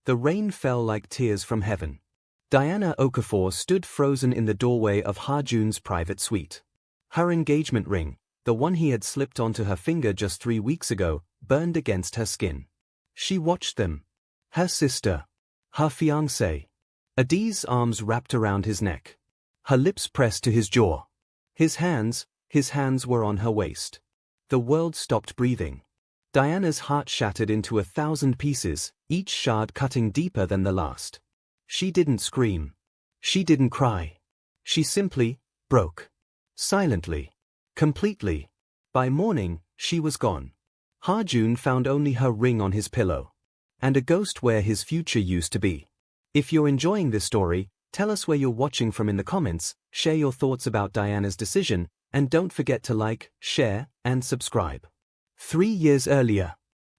The rain fell like tears from heaven. Diana Okafor stood frozen in the doorway of Ha-jun's private suite. Her engagement ring, the one he had slipped onto her finger just 3 weeks ago, burned against her skin. She watched them. Her sister. Her fiancé. Adi's arms wrapped around his neck. Her lips pressed to his jaw. His hands were on her waist. The world stopped breathing. Diana's heart shattered into 1,000 pieces, each shard cutting deeper than the last. She didn't scream. She didn't cry. She simply broke. Silently. Completely. By morning, she was gone. Ha-jun found only her ring on his pillow. And a ghost where his future used to be. If you're enjoying this story, tell us where you're watching from in the comments, share your thoughts about Diana's decision, and don't forget to like, share, and subscribe. 3 years earlier.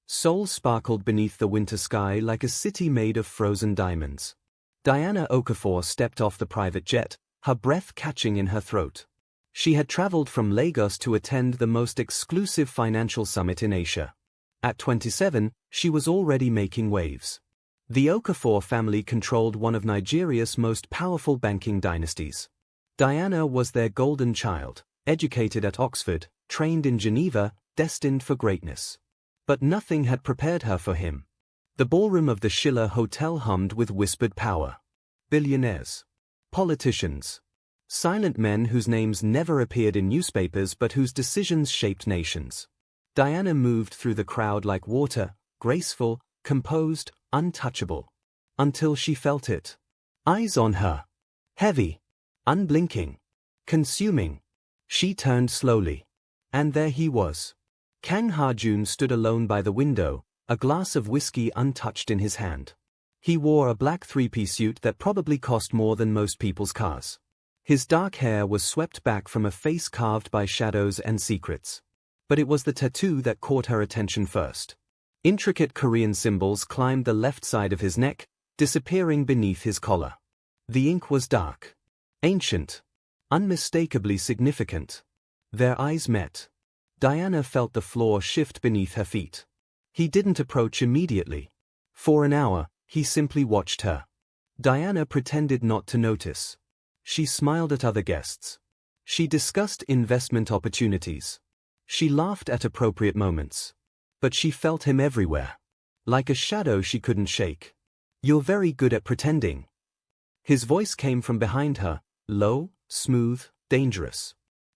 Seoul sparkled beneath the winter sky like a city made of frozen diamonds. Diana Okafor stepped off the private jet, her breath catching in her throat. She had traveled from Lagos to attend the most exclusive financial summit in Asia. At 27, she was already making waves. The Okafor family controlled one of Nigeria's most powerful banking dynasties. Diana was their golden child, educated at Oxford, trained in Geneva, destined for greatness. But nothing had prepared her for him. The ballroom of the Schiller Hotel hummed with whispered power. Billionaires. Politicians. Silent men whose names never appeared in newspapers but whose decisions shaped nations. Diana moved through the crowd like water, graceful, composed, untouchable. Until she felt it. Eyes on her. Heavy. Unblinking. Consuming. She turned slowly. And there he was. Kang Ha-jun stood alone by the window, a glass of whiskey untouched in his hand. He wore a black three-piece suit that probably cost more than most people's cars. His dark hair was swept back from a face carved by shadows and secrets. But it was the tattoo that caught her attention first. Intricate Korean symbols climbed the left side of his neck, disappearing beneath his collar. The ink was dark. Ancient. Unmistakably significant. Their eyes met. Diana felt the floor shift beneath her feet. He didn't approach immediately. For an hour, he simply watched her. Diana pretended not to notice. She smiled at other guests. She discussed investment opportunities. She laughed at appropriate moments. But she felt him everywhere. Like a shadow she couldn't shake. "You're very good at pretending." His voice came from behind her, low, smooth, dangerous.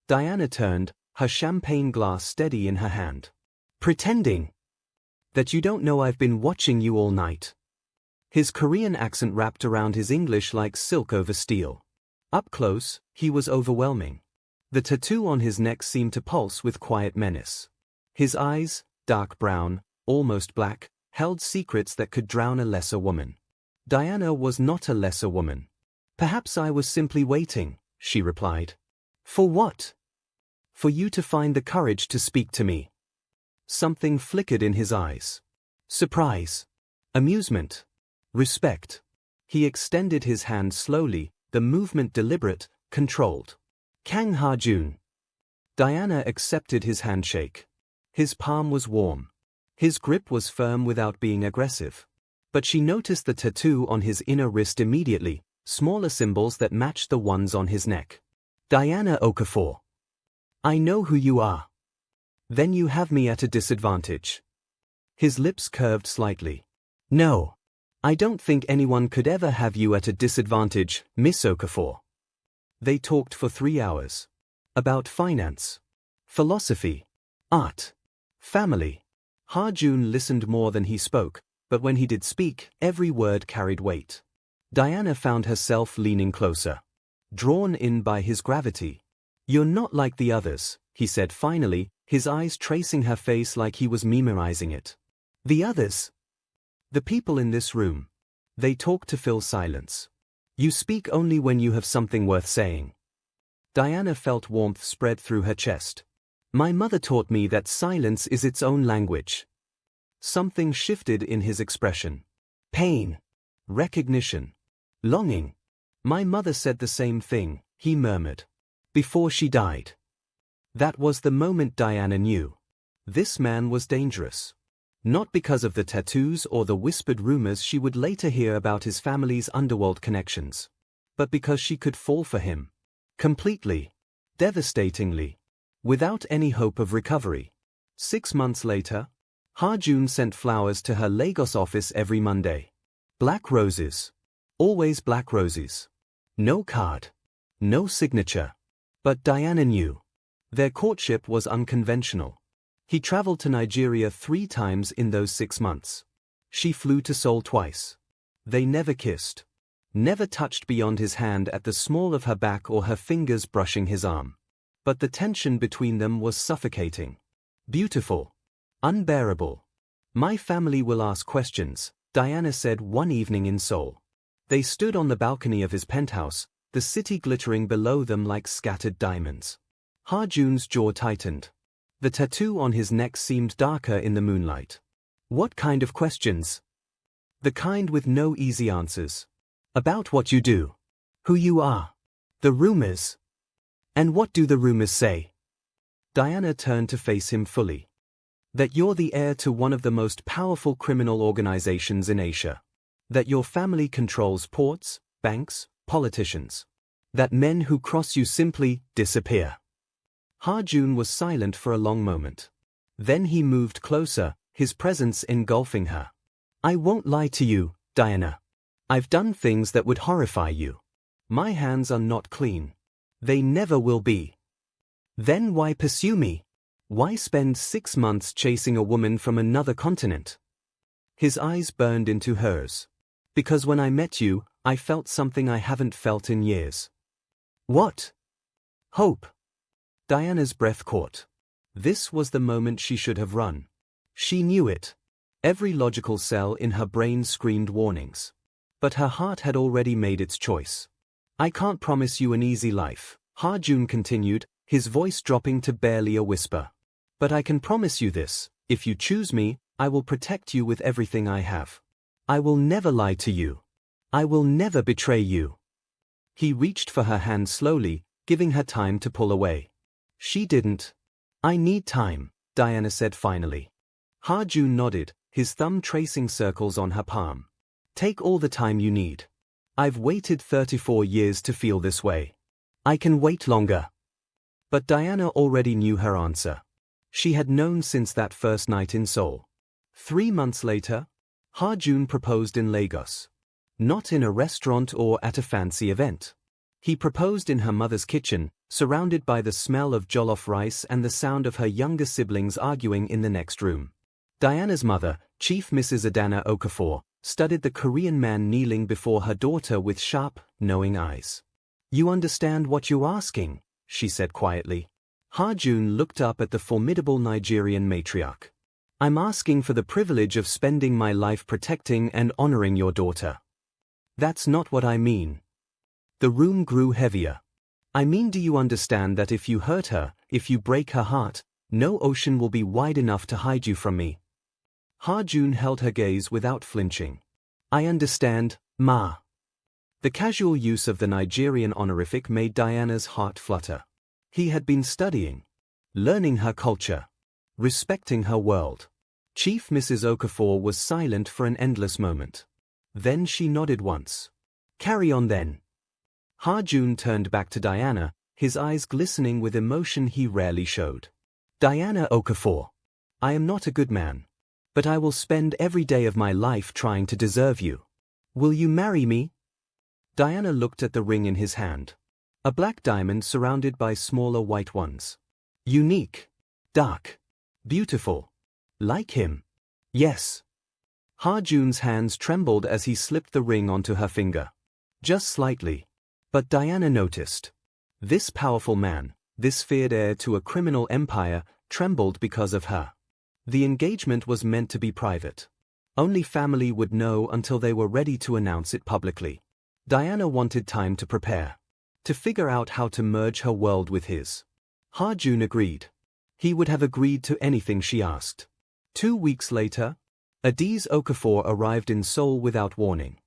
Diana turned, her champagne glass steady in her hand. "Pretending? That you don't know I've been watching you all night?" His Korean accent wrapped around his English like silk over steel. Up close, he was overwhelming. The tattoo on his neck seemed to pulse with quiet menace. His eyes, dark brown, almost black, held secrets that could drown a lesser woman. Diana was not a lesser woman. "Perhaps I was simply waiting," she replied. "For what?" "For you to find the courage to speak to me." Something flickered in his eyes. Surprise. Amusement. Respect. He extended his hand slowly, the movement deliberate, controlled. "Kang Ha-jun." Diana accepted his handshake. His palm was warm. His grip was firm without being aggressive. But she noticed the tattoo on his inner wrist immediately, smaller symbols that matched the ones on his neck. "Diana Okafor. I know who you are." "Then you have me at a disadvantage." His lips curved slightly. "No. I don't think anyone could ever have you at a disadvantage, Miss Okafor." They talked for 3 hours. About finance. Philosophy. Art. Family. Ha-jun listened more than he spoke, but when he did speak, every word carried weight. Diana found herself leaning closer. Drawn in by his gravity. "You're not like the others," he said finally, his eyes tracing her face like he was memorizing it. "The others?" "The people in this room. They talk to fill silence. You speak only when you have something worth saying." Diana felt warmth spread through her chest. "My mother taught me that silence is its own language." Something shifted in his expression. Pain. Recognition. Longing. "My mother said the same thing," he murmured. "Before she died." That was the moment Diana knew. This man was dangerous. Not because of the tattoos or the whispered rumors she would later hear about his family's underworld connections, but because she could fall for him. Completely. Devastatingly. Without any hope of recovery. 6 months later, Ha-jun sent flowers to her Lagos office every Monday. Black roses. Always black roses. No card. No signature. But Diana knew. Their courtship was unconventional. He traveled to Nigeria 3 times in those 6 months. She flew to Seoul twice. They never kissed. Never touched beyond his hand at the small of her back or her fingers brushing his arm. But the tension between them was suffocating. Beautiful. Unbearable. My family will ask questions, Diana said one evening in Seoul. They stood on the balcony of his penthouse, the city glittering below them like scattered diamonds. Ha-jun's jaw tightened. The tattoo on his neck seemed darker in the moonlight. What kind of questions? The kind with no easy answers. About what you do. Who you are. The rumors. And what do the rumors say? Diana turned to face him fully. That you're the heir to one of the most powerful criminal organizations in Asia. That your family controls ports, banks, politicians. That men who cross you simply disappear. Ha-jun was silent for a long moment. Then he moved closer, his presence engulfing her. I won't lie to you, Diana. I've done things that would horrify you. My hands are not clean. They never will be. Then why pursue me? Why spend 6 months chasing a woman from another continent? His eyes burned into hers. Because when I met you, I felt something I haven't felt in years. What? Hope. Diana's breath caught. This was the moment she should have run. She knew it. Every logical cell in her brain screamed warnings. But her heart had already made its choice. I can't promise you an easy life, Ha-jun continued, his voice dropping to barely a whisper. But I can promise you this, if you choose me, I will protect you with everything I have. I will never lie to you. I will never betray you. He reached for her hand slowly, giving her time to pull away. She didn't. I need time, Diana said finally. Ha-jun nodded, his thumb tracing circles on her palm. Take all the time you need. I've waited 34 years to feel this way. I can wait longer. But Diana already knew her answer. She had known since that first night in Seoul. 3 months later, Ha-jun proposed in Lagos. Not in a restaurant or at a fancy event. He proposed in her mother's kitchen, surrounded by the smell of jollof rice and the sound of her younger siblings arguing in the next room. Diana's mother, Chief Mrs. Adana Okafor, studied the Korean man kneeling before her daughter with sharp, knowing eyes. You understand what you're asking, she said quietly. Ha-jun looked up at the formidable Nigerian matriarch. I'm asking for the privilege of spending my life protecting and honoring your daughter. That's not what I mean. The room grew heavier. I mean, do you understand that if you hurt her, if you break her heart, no ocean will be wide enough to hide you from me? Ha-jun held her gaze without flinching. I understand, Ma. The casual use of the Nigerian honorific made Diana's heart flutter. He had been studying, learning her culture, respecting her world. Chief Mrs. Okafor was silent for an endless moment. Then she nodded once. Carry on then. Ha-jun turned back to Diana, his eyes glistening with emotion he rarely showed. Diana Okafor. I am not a good man. But I will spend every day of my life trying to deserve you. Will you marry me? Diana looked at the ring in his hand. A black diamond surrounded by smaller white ones. Unique. Dark. Beautiful. Like him. Yes. Ha-jun's hands trembled as he slipped the ring onto her finger. Just slightly. But Diana noticed. This powerful man, this feared heir to a criminal empire, trembled because of her. The engagement was meant to be private. Only family would know until they were ready to announce it publicly. Diana wanted time to prepare. To figure out how to merge her world with his. Ha-jun agreed. He would have agreed to anything she asked. 2 weeks later, Adiz Okafor arrived in Seoul without warning.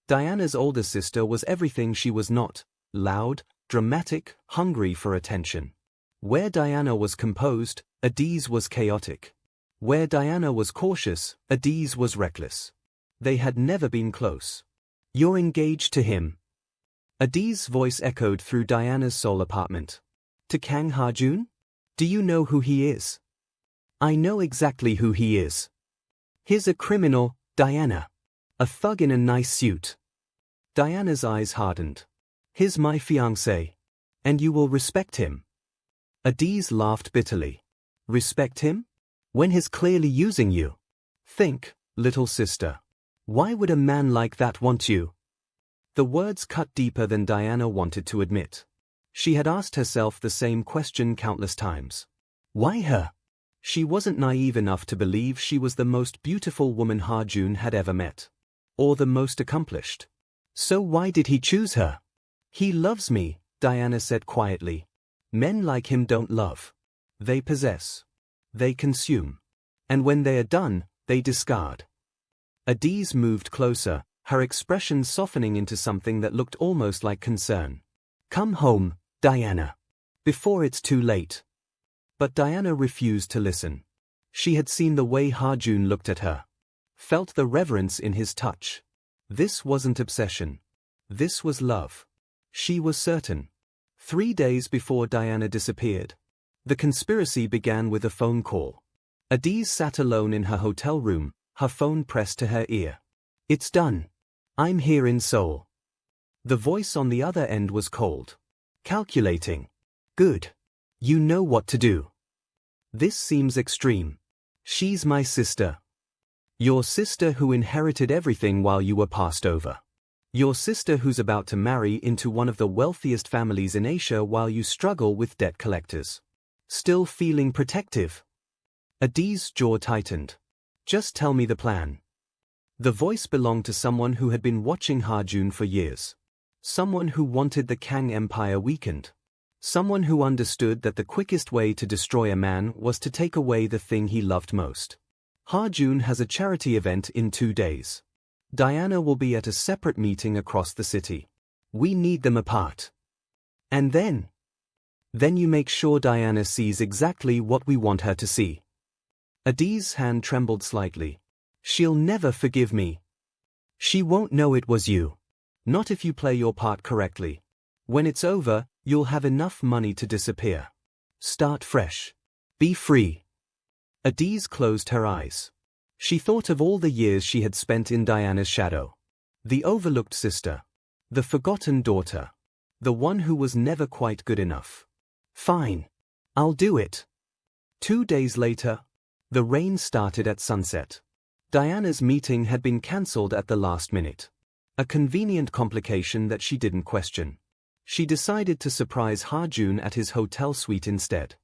Diana's older sister was everything she was not: loud, dramatic, hungry for attention. Where Diana was composed, Adiz was chaotic. Where Diana was cautious, Adiz was reckless. They had never been close. "You're engaged to him." Adiz's voice echoed through Diana's Seoul apartment. "To Kang Ha-jun? Do you know who he is?" "I know exactly who he is. He's a criminal, Diana. A thug in a nice suit." Diana's eyes hardened. "He's my fiancé. And you will respect him." Adiz laughed bitterly. "Respect him? When he's clearly using you? Think, little sister. Why would a man like that want you?" The words cut deeper than Diana wanted to admit. She had asked herself the same question countless times. Why her? She wasn't naive enough to believe she was the most beautiful woman Ha-jun had ever met. Or the most accomplished. So why did he choose her? "He loves me," Diana said quietly. "Men like him don't love. They possess. They consume. And when they are done, they discard." Adiz moved closer, her expression softening into something that looked almost like concern. "Come home, Diana. Before it's too late." But Diana refused to listen. She had seen the way Ha-jun looked at her. Felt the reverence in his touch. This wasn't obsession. This was love. She was certain. 3 days before Diana disappeared, the conspiracy began with a phone call. Adiz sat alone in her hotel room, her phone pressed to her ear. "It's done. I'm here in Seoul." The voice on the other end was cold. Calculating. "Good. You know what to do." "This seems extreme." "She's my sister." "Your sister who inherited everything while you were passed over. Your sister who's about to marry into one of the wealthiest families in Asia while you struggle with debt collectors. Still feeling protective?" Adiz's jaw tightened. "Just tell me the plan." The voice belonged to someone who had been watching Ha-jun for years. Someone who wanted the Kang Empire weakened. Someone who understood that the quickest way to destroy a man was to take away the thing he loved most. Ha-jun has a charity event in 2 days. Diana will be at a separate meeting across the city. We need them apart. And then you make sure Diana sees exactly what we want her to see. Adiz's hand trembled slightly. "She'll never forgive me." "She won't know it was you. Not if you play your part correctly. When it's over, you'll have enough money to disappear. Start fresh. Be free." Adiz closed her eyes. She thought of all the years she had spent in Diana's shadow. The overlooked sister. The forgotten daughter. The one who was never quite good enough. "Fine. I'll do it." 2 days later, the rain started at sunset. Diana's meeting had been cancelled at the last minute. A convenient complication that she didn't question. She decided to surprise Ha-jun at his hotel suite instead.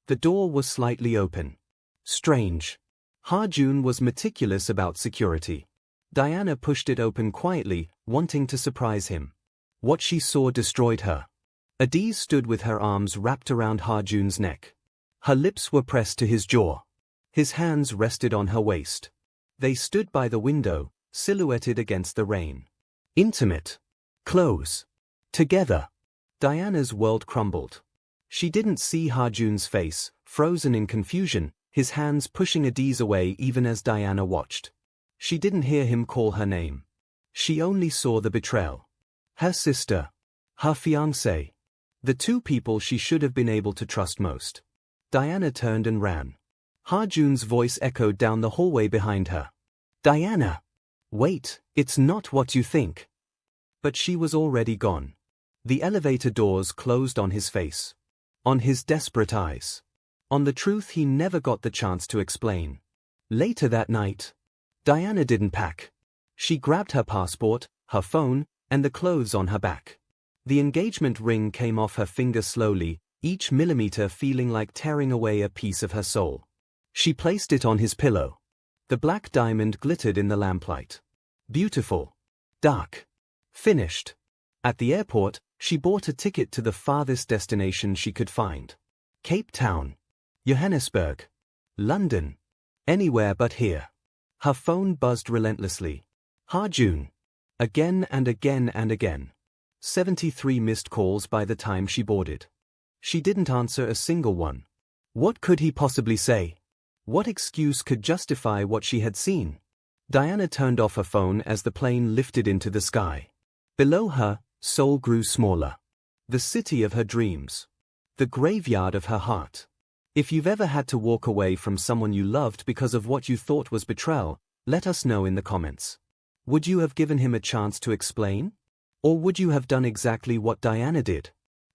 The door was slightly open. Strange. Ha-jun was meticulous about security. Diana pushed it open quietly, wanting to surprise him. What she saw destroyed her. Adiz stood with her arms wrapped around Ha-jun's neck. Her lips were pressed to his jaw. His hands rested on her waist. They stood by the window, silhouetted against the rain. Intimate. Close. Together. Diana's world crumbled. She didn't see Ha-jun's face, frozen in confusion, his hands pushing Adiz away even as Diana watched. She didn't hear him call her name. She only saw the betrayal. Her sister. Her fiancé. The two people she should have been able to trust most. Diana turned and ran. Ha-jun's voice echoed down the hallway behind her. "Diana! Wait, it's not what you think." But she was already gone. The elevator doors closed on his face. On his desperate eyes. On the truth he never got the chance to explain. Later that night, Diana didn't pack. She grabbed her passport, her phone, and the clothes on her back. The engagement ring came off her finger slowly, each millimeter feeling like tearing away a piece of her soul. She placed it on his pillow. The black diamond glittered in the lamplight. Beautiful. Dark. Finished. At the airport, she bought a ticket to the farthest destination she could find. Cape Town. Johannesburg. London. Anywhere but here. Her phone buzzed relentlessly. Ha-jun. Again and again and again. 73 missed calls by the time she boarded. She didn't answer a single one. What could he possibly say? What excuse could justify what she had seen? Diana turned off her phone as the plane lifted into the sky. Below her, Seoul grew smaller. The city of her dreams. The graveyard of her heart. If you've ever had to walk away from someone you loved because of what you thought was betrayal, let us know in the comments. Would you have given him a chance to explain? Or would you have done exactly what Diana did?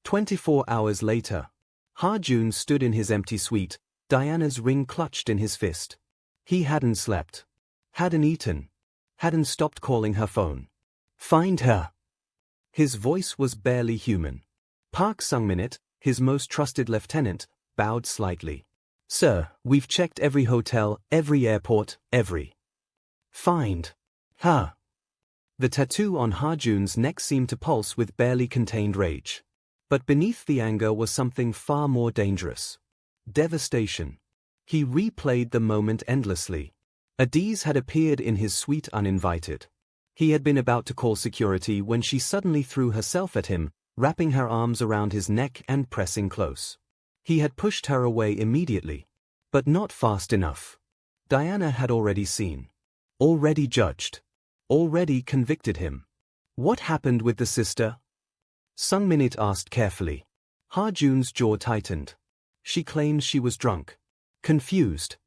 24 hours later. Ha-jun stood in his empty suite, Diana's ring clutched in his fist. He hadn't slept. Hadn't eaten. Hadn't stopped calling her phone. Find her. His voice was barely human. Park Sung-minit, his most trusted lieutenant, bowed slightly. Sir, we've checked every hotel, every airport, every. Find her. The tattoo on Ha-jun's neck seemed to pulse with barely contained rage. But beneath the anger was something far more dangerous. Devastation. He replayed the moment endlessly. Adiz had appeared in his suite uninvited. He had been about to call security when she suddenly threw herself at him, wrapping her arms around his neck and pressing close. He had pushed her away immediately. But not fast enough. Diana had already seen. Already judged. Already convicted him. What happened with the sister? Sung-minit asked carefully. Ha-jun's jaw tightened. She claims she was drunk. Confused.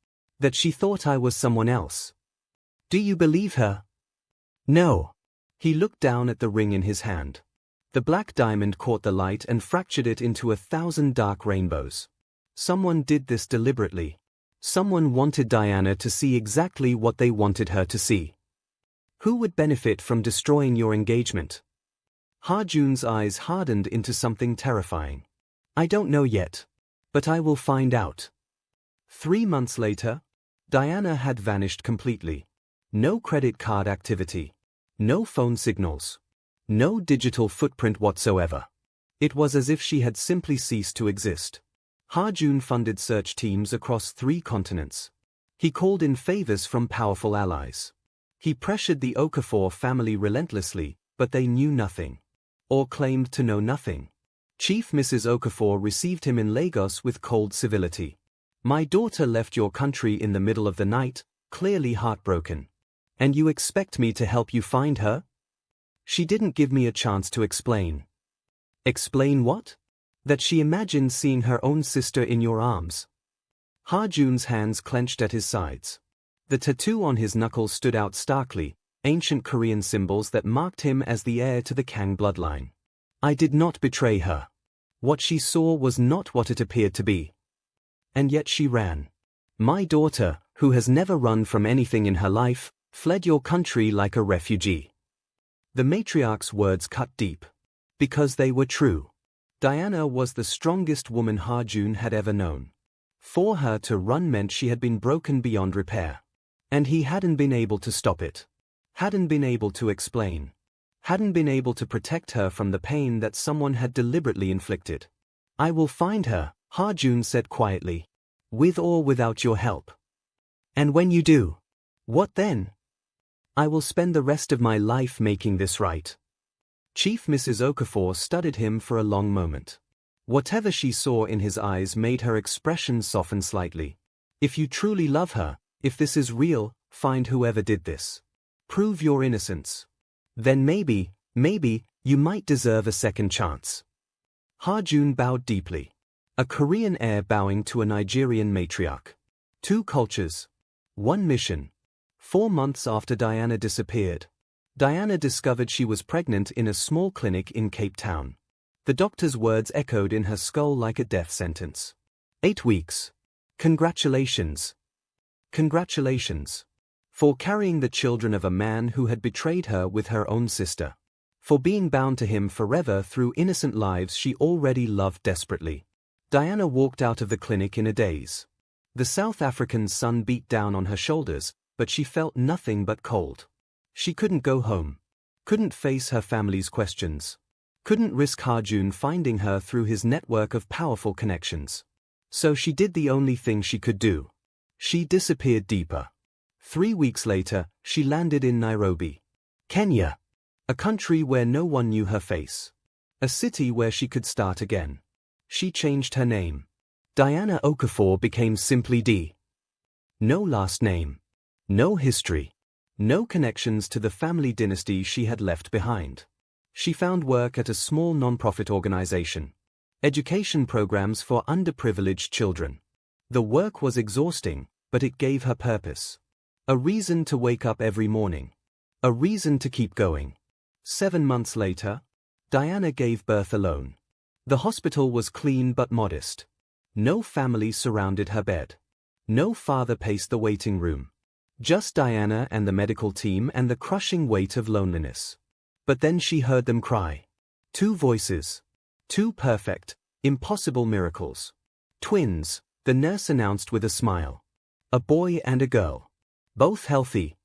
That she thought I was someone else. Do you believe her? No. He looked down at the ring in his hand. The black diamond caught the light and fractured it into 1,000 dark rainbows. Someone did this deliberately. Someone wanted Diana to see exactly what they wanted her to see. Who would benefit from destroying your engagement? Ha-jun's eyes hardened into something terrifying. I don't know yet. But I will find out. 3 months later, Diana had vanished completely. No credit card activity. No phone signals. No digital footprint whatsoever. It was as if she had simply ceased to exist. Ha-jun funded search teams across 3 continents. He called in favors from powerful allies. He pressured the Okafor family relentlessly, but they knew nothing. Or claimed to know nothing. Chief Mrs. Okafor received him in Lagos with cold civility. My daughter left your country in the middle of the night, clearly heartbroken. And you expect me to help you find her? She didn't give me a chance to explain. Explain what? That she imagined seeing her own sister in your arms. Ha-jun's hands clenched at his sides. The tattoo on his knuckles stood out starkly, ancient Korean symbols that marked him as the heir to the Kang bloodline. I did not betray her. What she saw was not what it appeared to be. And yet she ran. My daughter, who has never run from anything in her life, fled your country like a refugee. The matriarch's words cut deep. Because they were true. Diana was the strongest woman Ha-jun had ever known. For her to run meant she had been broken beyond repair. And he hadn't been able to stop it. Hadn't been able to explain. Hadn't been able to protect her from the pain that someone had deliberately inflicted. I will find her, Ha-jun said quietly. With or without your help. And when you do, what then? I will spend the rest of my life making this right. Chief Mrs. Okafor studied him for a long moment. Whatever she saw in his eyes made her expression soften slightly. If you truly love her, if this is real, find whoever did this. Prove your innocence. Then maybe, you might deserve a second chance. Ha-jun bowed deeply. A Korean heir bowing to a Nigerian matriarch. 2 cultures. 1 mission. 4 months after Diana disappeared, Diana discovered she was pregnant in a small clinic in Cape Town. The doctor's words echoed in her skull like a death sentence. 8 weeks. Congratulations. Congratulations. For carrying the children of a man who had betrayed her with her own sister. For being bound to him forever through innocent lives she already loved desperately. Diana walked out of the clinic in a daze. The South African sun beat down on her shoulders, but she felt nothing but cold. She couldn't go home. Couldn't face her family's questions. Couldn't risk Ha-jun finding her through his network of powerful connections. So she did the only thing she could do. She disappeared deeper. 3 weeks later, she landed in Nairobi, Kenya. A country where no one knew her face. A city where she could start again. She changed her name. Diana Okafor became simply D. No last name. No history. No connections to the family dynasty she had left behind. She found work at a small non-profit organization. Education programs for underprivileged children. The work was exhausting, but it gave her purpose. A reason to wake up every morning. A reason to keep going. 7 months later, Diana gave birth alone. The hospital was clean but modest. No family surrounded her bed. No father paced the waiting room. Just Diana and the medical team and the crushing weight of loneliness. But then she heard them cry. 2 voices. 2 perfect, impossible miracles. Twins, the nurse announced with a smile. A boy and a girl. Both healthy.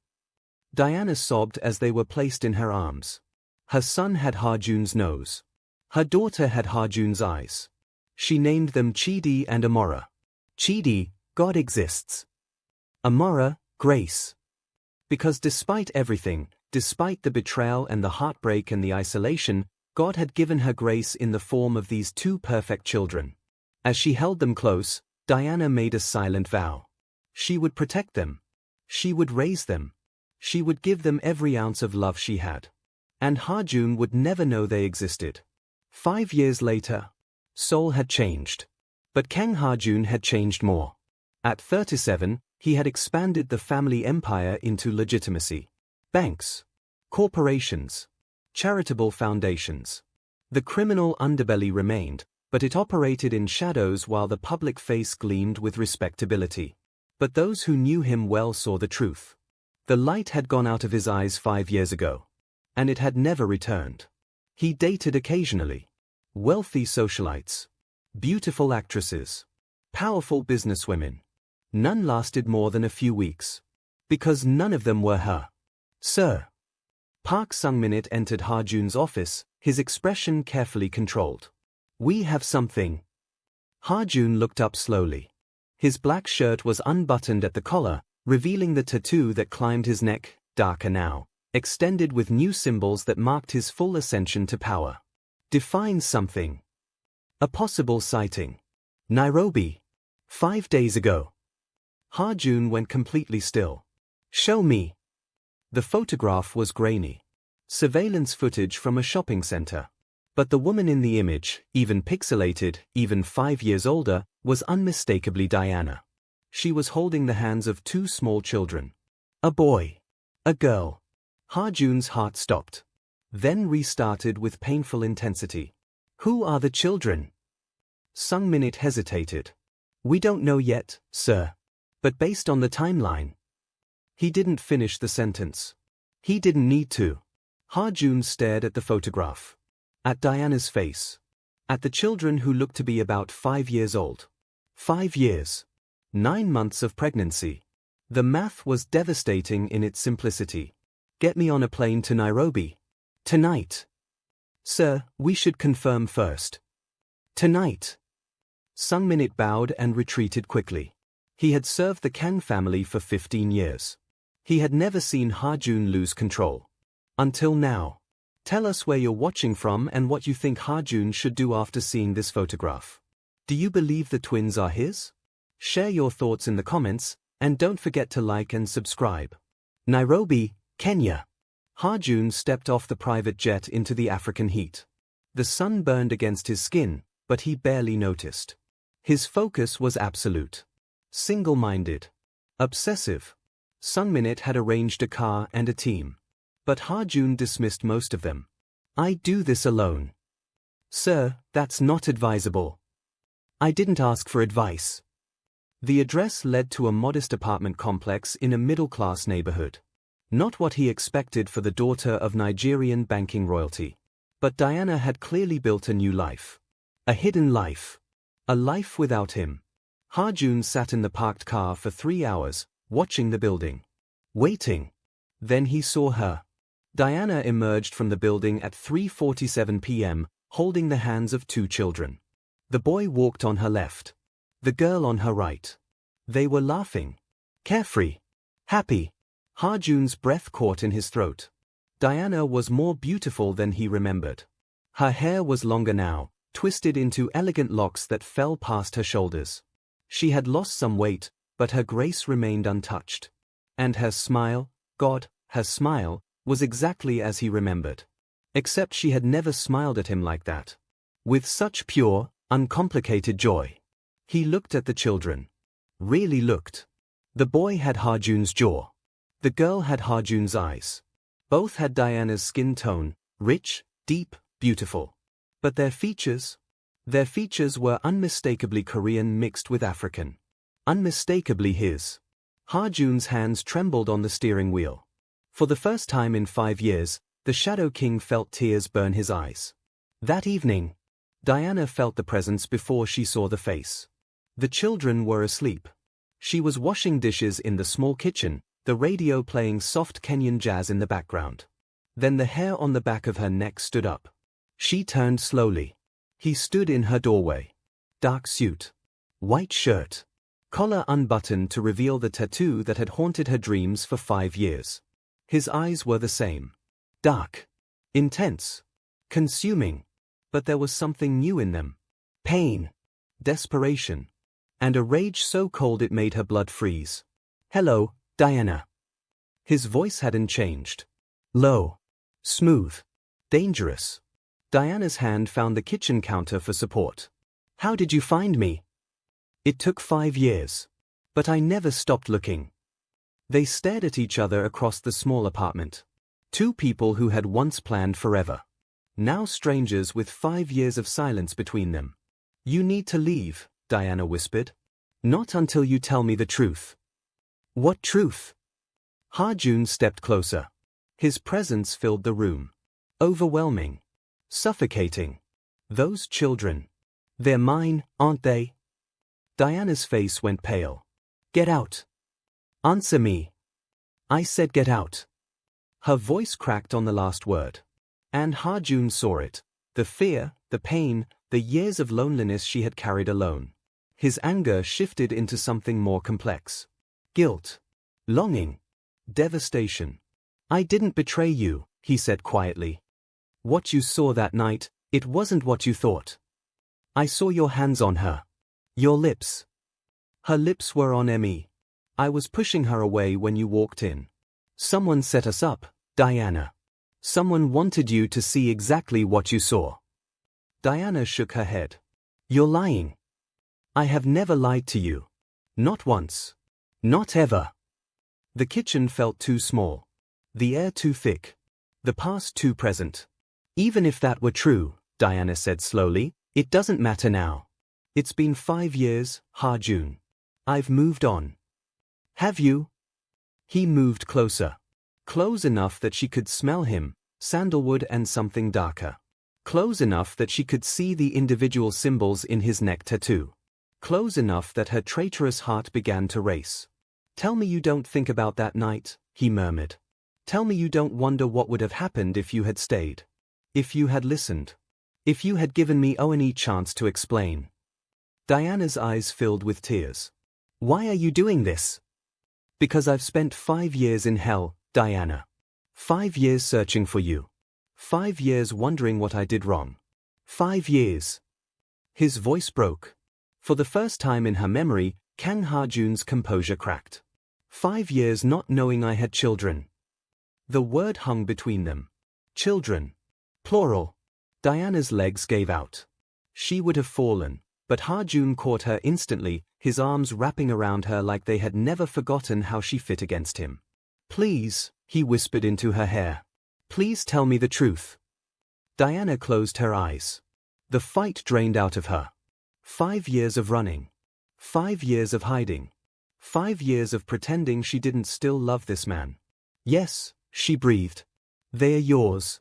Diana sobbed as they were placed in her arms. Her son had Harjun's nose. Her daughter had Harjun's eyes. She named them Chidi and Amora. Chidi, God exists. Amora, grace. Because despite everything, despite the betrayal and the heartbreak and the isolation, God had given her grace in the form of these 2 perfect children. As she held them close, Diana made a silent vow. She would protect them. She would raise them. She would give them every ounce of love she had. And Harjun would never know they existed. 5 years later, Seoul had changed. But Kang Harjun had changed more. At 37, he had expanded the family empire into legitimacy. Banks. Corporations. Charitable foundations. The criminal underbelly remained, but it operated in shadows while the public face gleamed with respectability. But those who knew him well saw the truth. The light had gone out of his eyes 5 years ago. And it had never returned. He dated occasionally. Wealthy socialites. Beautiful actresses. Powerful businesswomen. None lasted more than a few weeks. Because none of them were her. Sir. Park Sung-minit entered Harjun's office, his expression carefully controlled. We have something. Harjun looked up slowly. His black shirt was unbuttoned at the collar, revealing the tattoo that climbed his neck, darker now, extended with new symbols that marked his full ascension to power. Define something. A possible sighting. Nairobi. 5 days ago. Harjun went completely still. Show me. The photograph was grainy. Surveillance footage from a shopping center. But the woman in the image, even pixelated, even 5 years older, was unmistakably Diana. She was holding the hands of 2 small children. A boy. A girl. Harjun's heart stopped. Then restarted with painful intensity. Who are the children? Sung-minit hesitated. We don't know yet, sir. But based on the timeline. He didn't finish the sentence. He didn't need to. Harjun stared at the photograph. At Diana's face. At the children who looked to be about 5 years old. 5 years. 9 months of pregnancy. The math was devastating in its simplicity. Get me on a plane to Nairobi. Tonight. Sir, we should confirm first. Tonight. Sung-minit bowed and retreated quickly. He had served the Kang family for 15 years. He had never seen Harjun lose control. Until now. Tell us where you're watching from and what you think Harjun should do after seeing this photograph. Do you believe the twins are his? Share your thoughts in the comments, and don't forget to like and subscribe. Nairobi, Kenya. Harjun stepped off the private jet into the African heat. The sun burned against his skin, but he barely noticed. His focus was absolute. Single-minded. Obsessive. Sung-minit had arranged a car and a team. But Harjun dismissed most of them. I do this alone. Sir, that's not advisable. I didn't ask for advice. The address led to a modest apartment complex in a middle-class neighborhood. Not what he expected for the daughter of Nigerian banking royalty. But Diana had clearly built a new life. A hidden life. A life without him. Harjun sat in the parked car for 3 hours, watching the building. Waiting. Then he saw her. Diana emerged from the building at 3:47 p.m., holding the hands of 2 children. The boy walked on her left. The girl on her right. They were laughing. Carefree. Happy. Harjun's breath caught in his throat. Diana was more beautiful than he remembered. Her hair was longer now, twisted into elegant locks that fell past her shoulders. She had lost some weight, but her grace remained untouched. And her smile, God, her smile, was exactly as he remembered. Except she had never smiled at him like that. With such pure, uncomplicated joy. He looked at the children. Really looked. The boy had Harjun's jaw. The girl had Harjun's eyes. Both had Diana's skin tone, rich, deep, beautiful. But their features were unmistakably Korean mixed with African. Unmistakably his. Harjun's hands trembled on the steering wheel. For the first time in 5 years, the Shadow King felt tears burn his eyes. That evening, Diana felt the presence before she saw the face. The children were asleep. She was washing dishes in the small kitchen, the radio playing soft Kenyan jazz in the background. Then the hair on the back of her neck stood up. She turned slowly. He stood in her doorway. Dark suit. White shirt. Collar unbuttoned to reveal the tattoo that had haunted her dreams for 5 years. His eyes were the same. Dark. Intense. Consuming. But there was something new in them. Pain. Desperation. And a rage so cold it made her blood freeze. Hello, Diana. His voice hadn't changed. Low. Smooth. Dangerous. Diana's hand found the kitchen counter for support. How did you find me? It took 5 years. But I never stopped looking. They stared at each other across the small apartment. Two people who had once planned forever. Now strangers with 5 years of silence between them. You need to leave, Diana whispered. Not until you tell me the truth. What truth? Harjun stepped closer. His presence filled the room. Overwhelming. Suffocating. Those children. They're mine, aren't they? Diana's face went pale. Get out. Answer me. I said get out. Her voice cracked on the last word. And Harjun saw it. The fear, the pain, the years of loneliness she had carried alone. His anger shifted into something more complex. Guilt. Longing. Devastation. I didn't betray you, he said quietly. What you saw that night, it wasn't what you thought. I saw your hands on her. Your lips. Her lips were on me. I was pushing her away when you walked in. Someone set us up, Diana. Someone wanted you to see exactly what you saw. Diana shook her head. You're lying. I have never lied to you. Not once. Not ever. The kitchen felt too small. The air too thick. The past too present. Even if that were true, Diana said slowly, it doesn't matter now. It's been 5 years, Harjun. I've moved on. Have you? He moved closer. Close enough that she could smell him, sandalwood and something darker. Close enough that she could see the individual symbols in his neck tattoo. Close enough that her traitorous heart began to race. Tell me you don't think about that night, he murmured. Tell me you don't wonder what would have happened if you had stayed. If you had listened. If you had given me any chance to explain. Diana's eyes filled with tears. Why are you doing this? Because I've spent 5 years in hell, Diana. 5 years searching for you. 5 years wondering what I did wrong. 5 years. His voice broke. For the first time in her memory, Kang Harjun's composure cracked. 5 years not knowing I had children. The word hung between them. Children. Plural. Diana's legs gave out. She would have fallen, but Harjun caught her instantly, his arms wrapping around her like they had never forgotten how she fit against him. Please, he whispered into her hair. Please tell me the truth. Diana closed her eyes. The fight drained out of her. 5 years of running. 5 years of hiding. 5 years of pretending she didn't still love this man. Yes, she breathed. They are yours.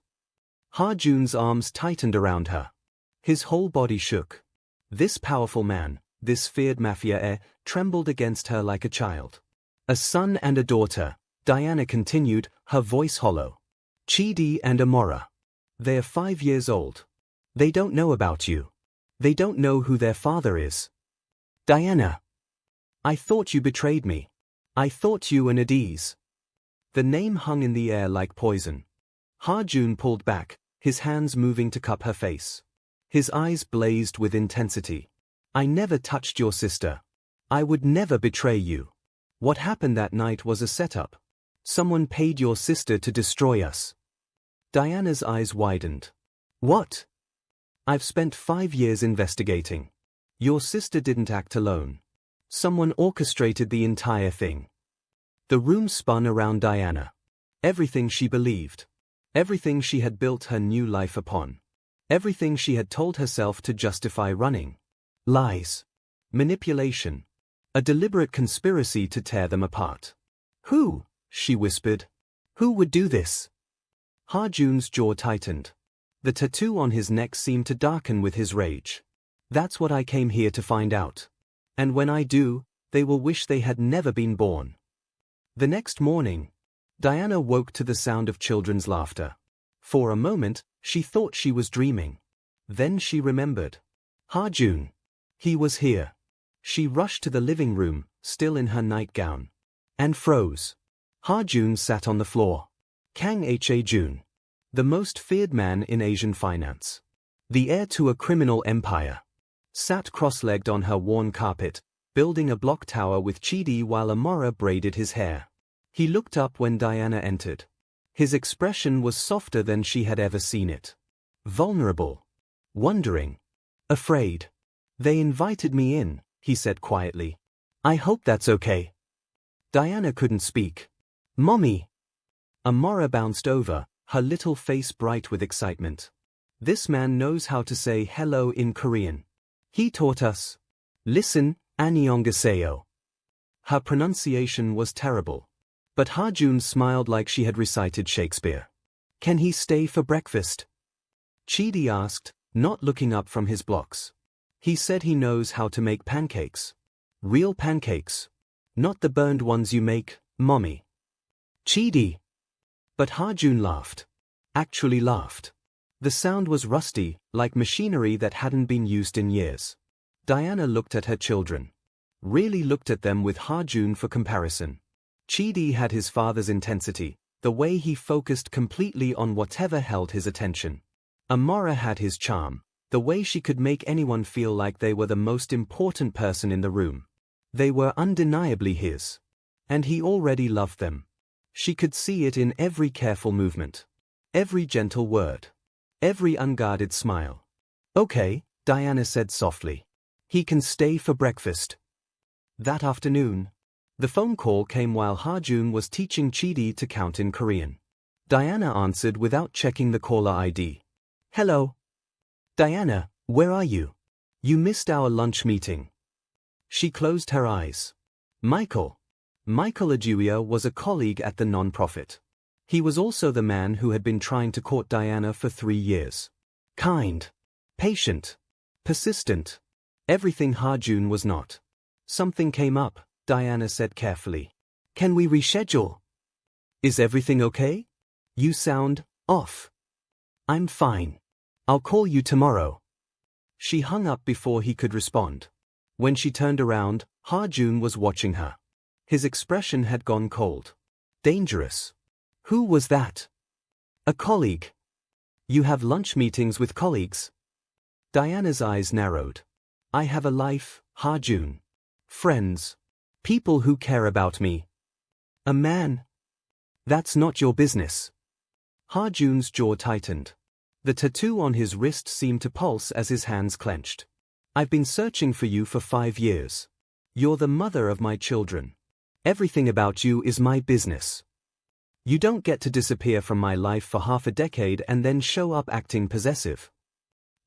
Harjun's arms tightened around her. His whole body shook. This powerful man, this feared Mafia heir, trembled against her like a child. A son and a daughter, Diana continued, her voice hollow. Chidi and Amora. They are 5 years old. They don't know about you. They don't know who their father is. Diana. I thought you betrayed me. I thought you were Nadiz. The name hung in the air like poison. Harjun pulled back, his hands moving to cup her face. His eyes blazed with intensity. I never touched your sister. I would never betray you. What happened that night was a setup. Someone paid your sister to destroy us. Diana's eyes widened. What? I've spent 5 years investigating. Your sister didn't act alone. Someone orchestrated the entire thing. The room spun around Diana. Everything she believed. Everything she had built her new life upon. Everything she had told herself to justify running. Lies. Manipulation. A deliberate conspiracy to tear them apart. Who? She whispered. Who would do this? Ha-Jun's jaw tightened. The tattoo on his neck seemed to darken with his rage. That's what I came here to find out. And when I do, they will wish they had never been born. The next morning, Diana woke to the sound of children's laughter. For a moment, she thought she was dreaming. Then she remembered. Ha-Jun. He was here. She rushed to the living room, still in her nightgown. And froze. Ha-Jun sat on the floor. Kang Ha-Jun. The most feared man in Asian finance. The heir to a criminal empire. Sat cross-legged on her worn carpet, building a block tower with Chidi while Amora braided his hair. He looked up when Diana entered. His expression was softer than she had ever seen it. Vulnerable. Wondering. Afraid. They invited me in, he said quietly. I hope that's okay. Diana couldn't speak. Mommy. Amora bounced over, her little face bright with excitement. This man knows how to say hello in Korean. He taught us. Listen, annyeonghaseyo. Her pronunciation was terrible. But Ha-Jun smiled like she had recited Shakespeare. Can he stay for breakfast? Chidi asked, not looking up from his blocks. He said he knows how to make pancakes. Real pancakes. Not the burned ones you make, Mommy. Chidi. But Ha-Jun laughed. Actually laughed. The sound was rusty, like machinery that hadn't been used in years. Diana looked at her children. Really looked at them with Ha-Jun for comparison. Chidi had his father's intensity, the way he focused completely on whatever held his attention. Amora had his charm, the way she could make anyone feel like they were the most important person in the room. They were undeniably his. And he already loved them. She could see it in every careful movement. Every gentle word. Every unguarded smile. Okay, Diana said softly. He can stay for breakfast. That afternoon, the phone call came while Ha-Jun was teaching Chidi to count in Korean. Diana answered without checking the caller ID. Hello. Diana, where are you? You missed our lunch meeting. She closed her eyes. Michael. Michael Ajuia was a colleague at the non-profit. He was also the man who had been trying to court Diana for 3 years. Kind. Patient. Persistent. Everything Ha-Jun was not. Something came up, Diana said carefully. Can we reschedule? Is everything okay? You sound off. I'm fine. I'll call you tomorrow. She hung up before he could respond. When she turned around, Ha-Jun was watching her. His expression had gone cold. Dangerous. Who was that? A colleague. You have lunch meetings with colleagues? Diana's eyes narrowed. I have a life, Ha-Jun. Friends. People who care about me. A man? That's not your business. Ha-Jun's jaw tightened. The tattoo on his wrist seemed to pulse as his hands clenched. I've been searching for you for 5 years. You're the mother of my children. Everything about you is my business. You don't get to disappear from my life for half a decade and then show up acting possessive.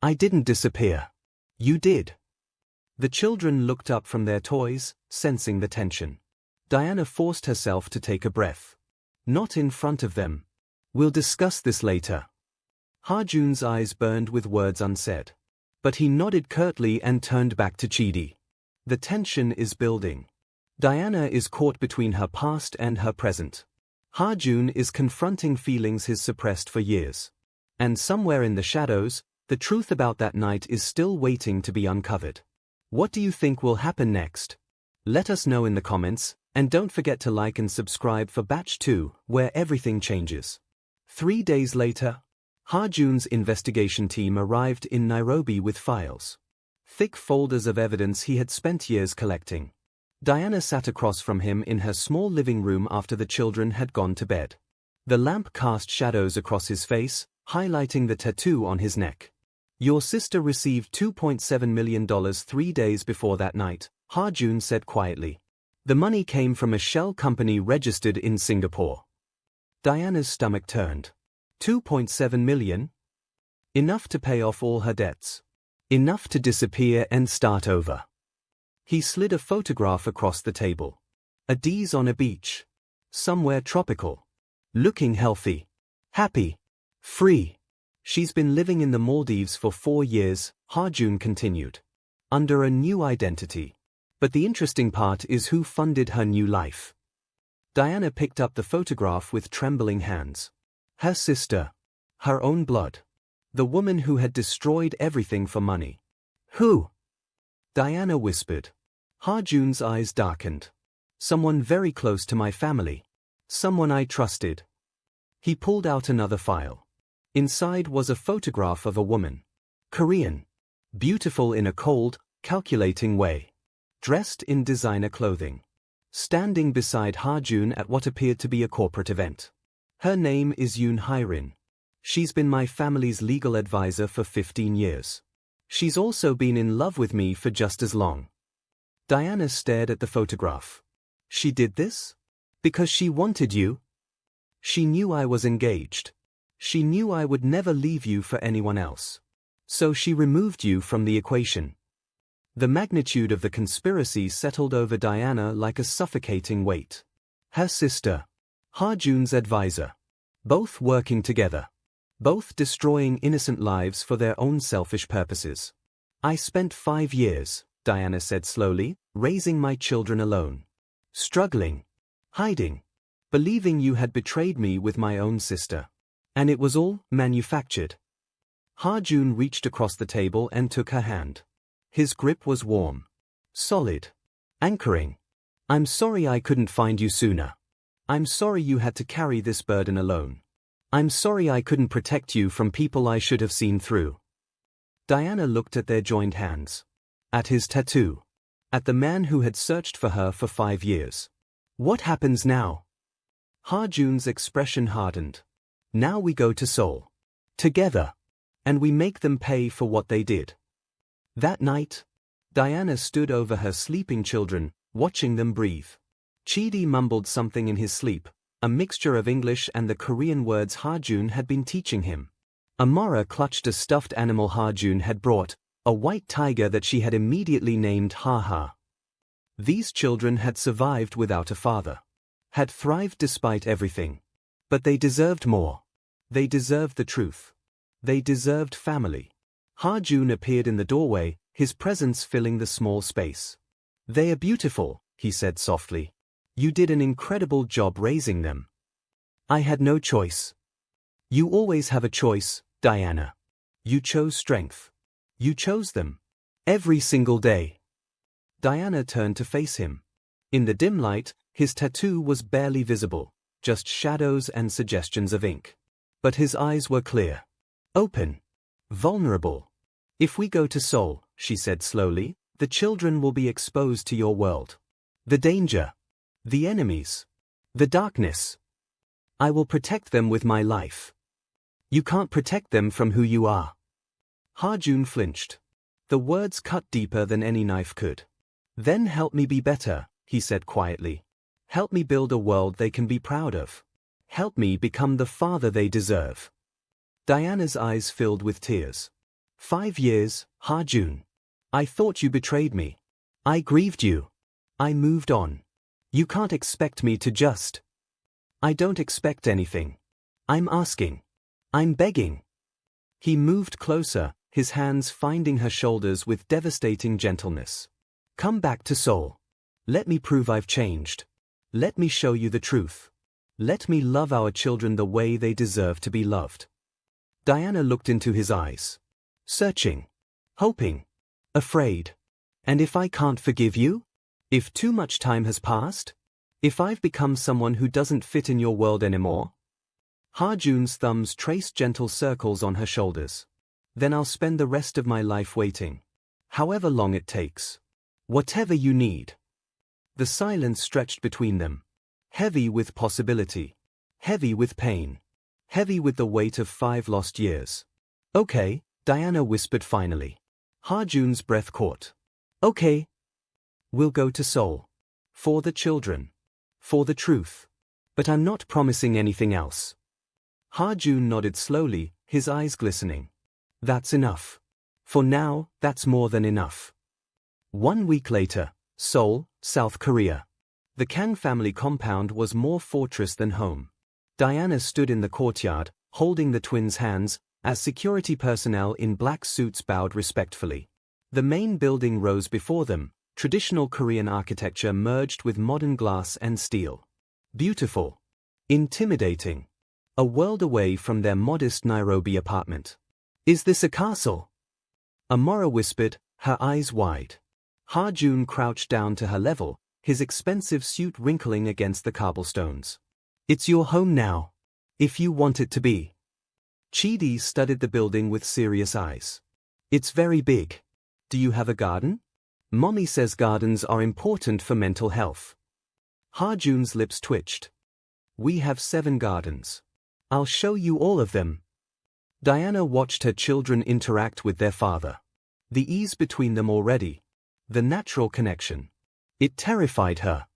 I didn't disappear. You did. The children looked up from their toys, sensing the tension. Diana forced herself to take a breath. Not in front of them. We'll discuss this later. Ha-Jun's eyes burned with words unsaid. But he nodded curtly and turned back to Chidi. The tension is building. Diana is caught between her past and her present. Ha-Jun is confronting feelings he's suppressed for years. And somewhere in the shadows, the truth about that night is still waiting to be uncovered. What do you think will happen next? Let us know in the comments, and don't forget to like and subscribe for Batch 2, where everything changes. 3 days later, Ha-Jun's investigation team arrived in Nairobi with files. Thick folders of evidence he had spent years collecting. Diana sat across from him in her small living room after the children had gone to bed. The lamp cast shadows across his face, highlighting the tattoo on his neck. Your sister received $2.7 million 3 days before that night, Ha-Jun said quietly. The money came from a shell company registered in Singapore. Diana's stomach turned. 2.7 million? Enough to pay off all her debts. Enough to disappear and start over. He slid a photograph across the table. A D's on a beach. Somewhere tropical. Looking healthy. Happy. Free. She's been living in the Maldives for 4 years, Ha-Jun continued. Under a new identity. But the interesting part is who funded her new life. Diana picked up the photograph with trembling hands. Her sister. Her own blood. The woman who had destroyed everything for money. Who? Diana whispered. Ha-Jun's eyes darkened. Someone very close to my family. Someone I trusted. He pulled out another file. Inside was a photograph of a woman. Korean. Beautiful in a cold, calculating way. Dressed in designer clothing. Standing beside Ha-Jun at what appeared to be a corporate event. Her name is Yoon Hye-rin. She's been my family's legal advisor for 15 years. She's also been in love with me for just as long. Diana stared at the photograph. She did this? Because she wanted you? She knew I was engaged. She knew I would never leave you for anyone else. So she removed you from the equation. The magnitude of the conspiracy settled over Diana like a suffocating weight. Her sister. Ha-Jun's advisor. Both working together. Both destroying innocent lives for their own selfish purposes. I spent 5 years, Diana said slowly, raising my children alone. Struggling. Hiding. Believing you had betrayed me with my own sister. And it was all manufactured. Ha-Jun reached across the table and took her hand. His grip was warm. Solid. Anchoring. I'm sorry I couldn't find you sooner. I'm sorry you had to carry this burden alone. I'm sorry I couldn't protect you from people I should have seen through. Diana looked at their joined hands. At his tattoo. At the man who had searched for her for 5 years. What happens now? Ha-Jun's expression hardened. Now we go to Seoul. Together. And we make them pay for what they did. That night, Diana stood over her sleeping children, watching them breathe. Chidi mumbled something in his sleep, a mixture of English and the Korean words Ha-Jun had been teaching him. Amara clutched a stuffed animal Ha-Jun had brought, a white tiger that she had immediately named Ha-Ha. These children had survived without a father. Had thrived despite everything. But they deserved more. They deserved the truth. They deserved family. Ha-Jun appeared in the doorway, his presence filling the small space. They are beautiful, he said softly. You did an incredible job raising them. I had no choice. You always have a choice, Diana. You chose strength. You chose them. Every single day. Diana turned to face him. In the dim light, his tattoo was barely visible, just shadows and suggestions of ink. But his eyes were clear. Open. Vulnerable. If we go to Seoul, she said slowly, the children will be exposed to your world. The danger. The enemies. The darkness. I will protect them with my life. You can't protect them from who you are. Ha-Jun flinched. The words cut deeper than any knife could. Then help me be better, he said quietly. Help me build a world they can be proud of. Help me become the father they deserve. Diana's eyes filled with tears. 5 years, Ha-Jun. I thought you betrayed me. I grieved you. I moved on. You can't expect me to just. I don't expect anything. I'm asking. I'm begging. He moved closer, his hands finding her shoulders with devastating gentleness. Come back to Seoul. Let me prove I've changed. Let me show you the truth. Let me love our children the way they deserve to be loved. Diana looked into his eyes. Searching. Hoping. Afraid. And if I can't forgive you? If too much time has passed? If I've become someone who doesn't fit in your world anymore? Ha-Jun's thumbs traced gentle circles on her shoulders. Then I'll spend the rest of my life waiting. However long it takes. Whatever you need. The silence stretched between them. Heavy with possibility. Heavy with pain. Heavy with the weight of 5 lost years. Okay, Diana whispered finally. Ha-Jun's breath caught. Okay. We'll go to Seoul. For the children. For the truth. But I'm not promising anything else. Ha-Jun nodded slowly, his eyes glistening. That's enough. For now, that's more than enough. 1 week later, Seoul, South Korea. The Kang family compound was more fortress than home. Diana stood in the courtyard, holding the twins' hands, as security personnel in black suits bowed respectfully. The main building rose before them, traditional Korean architecture merged with modern glass and steel. Beautiful. Intimidating. A world away from their modest Nairobi apartment. Is this a castle? Amora whispered, her eyes wide. Ha-Jun crouched down to her level, his expensive suit wrinkling against the cobblestones. It's your home now. If you want it to be. Chidi studied the building with serious eyes. It's very big. Do you have a garden? Mommy says gardens are important for mental health. Ha-Jun's lips twitched. We have 7 gardens. I'll show you all of them. Diana watched her children interact with their father. The ease between them already. The natural connection. It terrified her.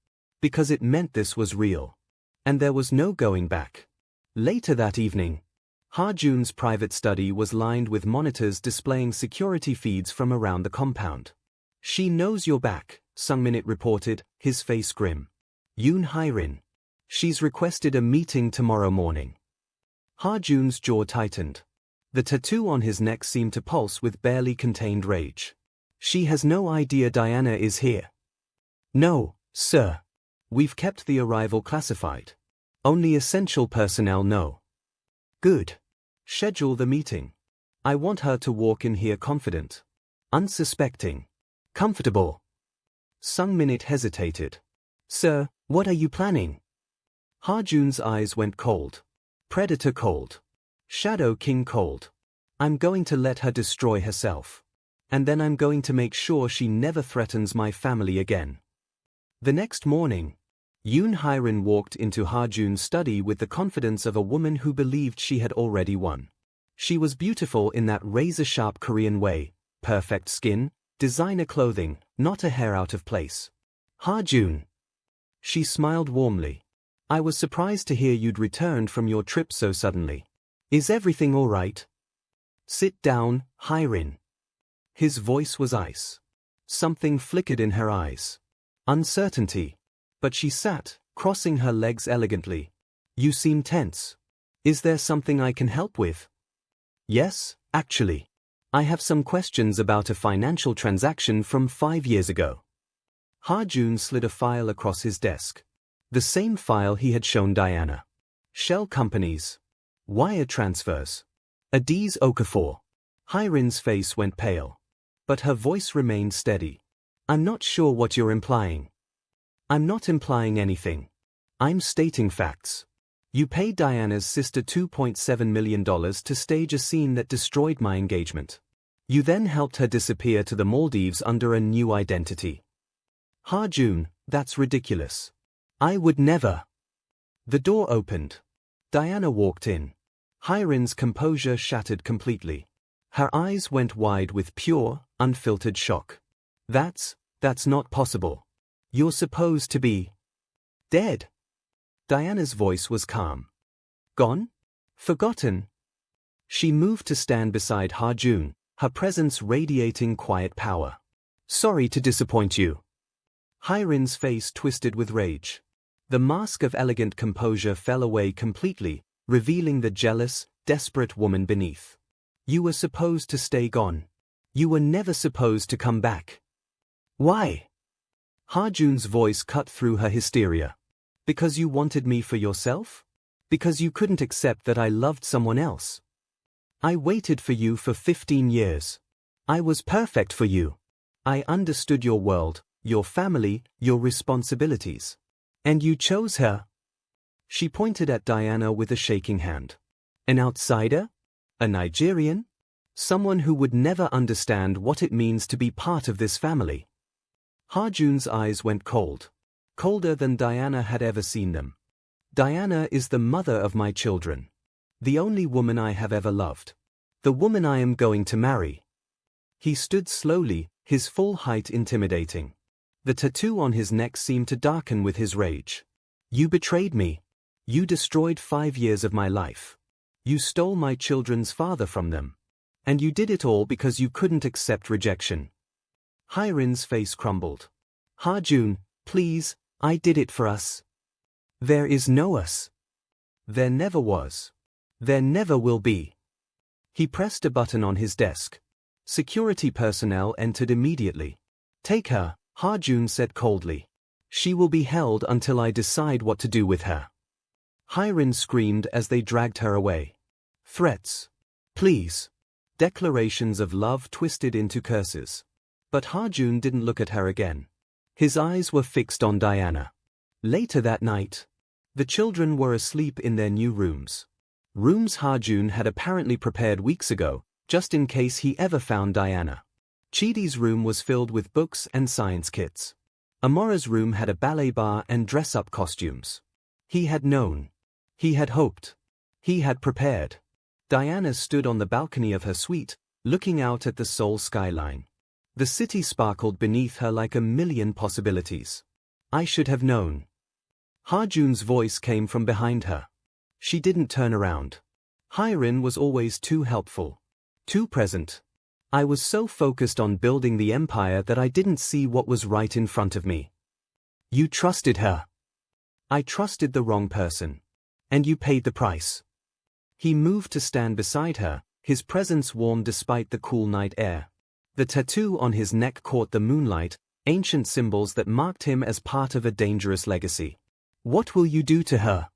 Because it meant this was real. And there was no going back. Later that evening, Ha-Jun's private study was lined with monitors displaying security feeds from around the compound. She knows you're back, Sungmin reported, his face grim. Yoon Hye-rin. She's requested a meeting tomorrow morning. Ha-Jun's jaw tightened. The tattoo on his neck seemed to pulse with barely contained rage. She has no idea Diana is here. No, sir. We've kept the arrival classified. Only essential personnel know. Good. Schedule the meeting. I want her to walk in here confident. Unsuspecting. Comfortable. Sungmin hesitated. Sir, what are you planning? Ha-Jun's eyes went cold. Predator cold. Shadow King cold. I'm going to let her destroy herself. And then I'm going to make sure she never threatens my family again. The next morning, Yoon Hye-rin walked into Ha-Jun's study with the confidence of a woman who believed she had already won. She was beautiful in that razor-sharp Korean way, perfect skin, designer clothing, not a hair out of place. Ha-Jun. She smiled warmly. I was surprised to hear you'd returned from your trip so suddenly. Is everything all right? Sit down, Hye-rin. His voice was ice. Something flickered in her eyes. Uncertainty. But she sat, crossing her legs elegantly. You seem tense. Is there something I can help with? Yes, actually. I have some questions about a financial transaction from 5 years ago. Ha-Jun slid a file across his desk. The same file he had shown Diana. Shell companies. Wire transfers. Adiz Okafor. Hye-rin's face went pale. But her voice remained steady. I'm not sure what you're implying. I'm not implying anything. I'm stating facts. You paid Diana's sister $2.7 million to stage a scene that destroyed my engagement. You then helped her disappear to the Maldives under a new identity. Ha-Jun, that's ridiculous. I would never. The door opened. Diana walked in. Hye-rin's composure shattered completely. Her eyes went wide with pure, unfiltered shock. That's not possible. You're supposed to be dead. Diana's voice was calm. Gone? Forgotten? She moved to stand beside Ha-Jun, her presence radiating quiet power. Sorry to disappoint you. Hye-rin's face twisted with rage. The mask of elegant composure fell away completely, revealing the jealous, desperate woman beneath. You were supposed to stay gone. You were never supposed to come back. Why? Ha-Jun's voice cut through her hysteria. Because you wanted me for yourself? Because you couldn't accept that I loved someone else? I waited for you for 15 years. I was perfect for you. I understood your world, your family, your responsibilities. And you chose her? She pointed at Diana with a shaking hand. An outsider? A Nigerian? Someone who would never understand what it means to be part of this family. Ha-Jun's eyes went cold. colder than Diana had ever seen them. Diana is the mother of my children. The only woman I have ever loved. The woman I am going to marry. He stood slowly, his full height intimidating. The tattoo on his neck seemed to darken with his rage. You betrayed me. You destroyed 5 years of my life. You stole my children's father from them. And you did it all because you couldn't accept rejection. Hyrin's face crumbled. Ha-jun, please, I did it for us. There is no us. There never was. There never will be. He pressed a button on his desk. Security personnel entered immediately. Take her, Ha-jun said coldly. She will be held until I decide what to do with her. Hyrin screamed as they dragged her away. Threats. Please. Declarations of love twisted into curses. But Ha-jun didn't look at her again. His eyes were fixed on Diana. Later that night, the children were asleep in their new rooms. Rooms Ha-jun had apparently prepared weeks ago, just in case he ever found Diana. Chidi's room was filled with books and science kits. Amora's room had a ballet bar and dress-up costumes. He had known. He had hoped. He had prepared. Diana stood on the balcony of her suite, looking out at the Seoul skyline. The city sparkled beneath her like a million possibilities. I should have known. Ha-jun's voice came from behind her. She didn't turn around. Hyrin was always too helpful. Too present. I was so focused on building the empire that I didn't see what was right in front of me. You trusted her. I trusted the wrong person. And you paid the price. He moved to stand beside her, his presence warm despite the cool night air. The tattoo on his neck caught the moonlight, ancient symbols that marked him as part of a dangerous legacy. What will you do to her?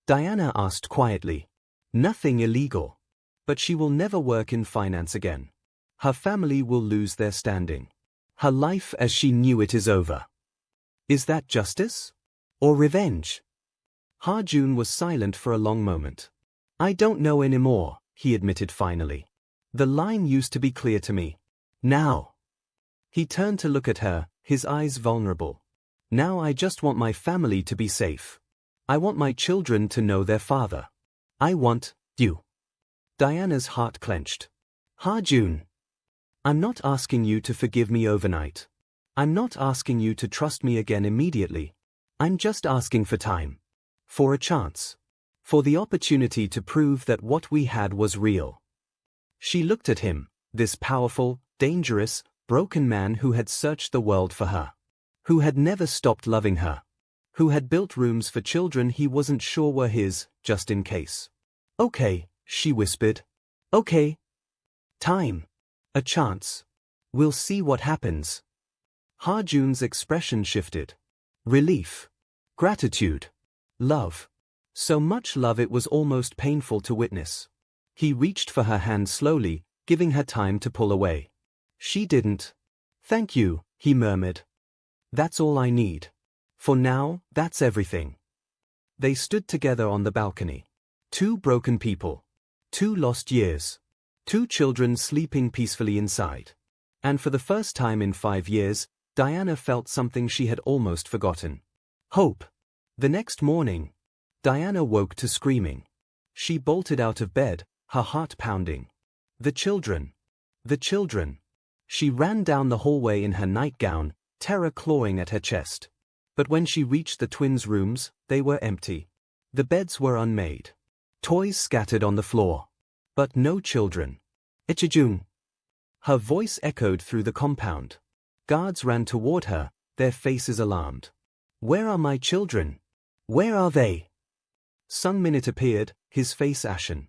Diana asked quietly. Nothing illegal. But she will never work in finance again. Her family will lose their standing. Her life as she knew it is over. Is that justice? Or revenge? Ha-jun was silent for a long moment. I don't know anymore, he admitted finally. The line used to be clear to me. Now. He turned to look at her, his eyes vulnerable. Now I just want my family to be safe. I want my children to know their father. I want you. Diana's heart clenched. Ha-jun. I'm not asking you to forgive me overnight. I'm not asking you to trust me again immediately. I'm just asking for time. For a chance. For the opportunity to prove that what we had was real. She looked at him, this powerful, dangerous, broken man who had searched the world for her. Who had never stopped loving her. Who had built rooms for children he wasn't sure were his, just in case. Okay, she whispered. Okay. Time. A chance. We'll see what happens. Ha-jun's expression shifted. Relief. Gratitude. Love. So much love it was almost painful to witness. He reached for her hand slowly, giving her time to pull away. She didn't. Thank you, he murmured. That's all I need. For now, that's everything. They stood together on the balcony. 2 broken people. 2 lost years. 2 children sleeping peacefully inside. And for the first time in 5 years, Diana felt something she had almost forgotten. Hope. The next morning, Diana woke to screaming. She bolted out of bed, her heart pounding. The children. The children. She ran down the hallway in her nightgown, terror clawing at her chest. But when she reached the twins' rooms, they were empty. The beds were unmade. Toys scattered on the floor. But no children. Ichijun. Her voice echoed through the compound. Guards ran toward her, their faces alarmed. Where are my children? Where are they? Sung Minute appeared, his face ashen.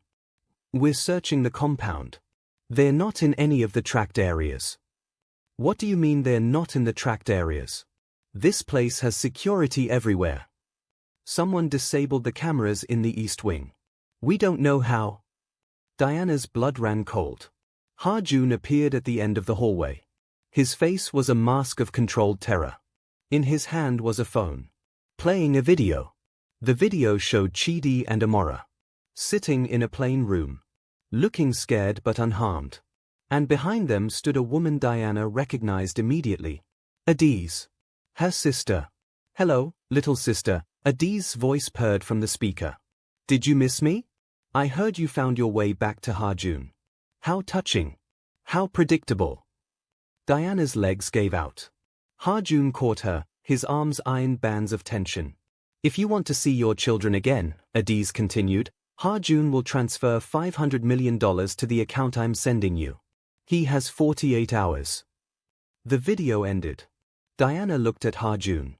We're searching the compound. They're not in any of the tracked areas. What do you mean they're not in the tracked areas? This place has security everywhere. Someone disabled the cameras in the East Wing. We don't know how. Diana's blood ran cold. Ha-jun appeared at the end of the hallway. His face was a mask of controlled terror. In his hand was a phone. Playing a video. The video showed Chidi and Amora. Sitting in a plain room. Looking scared but unharmed. And behind them stood a woman Diana recognized immediately. Adiz. Her sister. Hello, little sister, Adi's voice purred from the speaker. Did you miss me? I heard you found your way back to Harjun. How touching. How predictable. Diana's legs gave out. Harjun caught her, his arms iron bands of tension. If you want to see your children again, Adiz continued, Harjun will transfer $500 million to the account I'm sending you. He has 48 hours. The video ended. Diana looked at Harjun.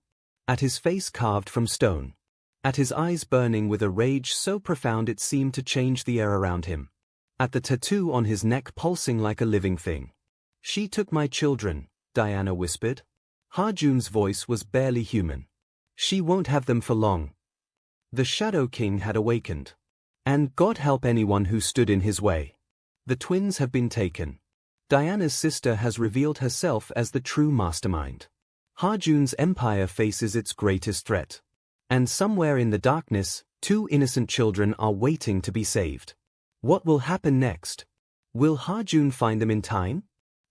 At his face carved from stone. At his eyes burning with a rage so profound it seemed to change the air around him. At the tattoo on his neck pulsing like a living thing. She took my children, Diana whispered. Harjun's voice was barely human. She won't have them for long. The Shadow King had awakened. And God help anyone who stood in his way. The twins have been taken. Diana's sister has revealed herself as the true mastermind. Harjun's empire faces its greatest threat. And somewhere in the darkness, 2 innocent children are waiting to be saved. What will happen next? Will Harjun find them in time?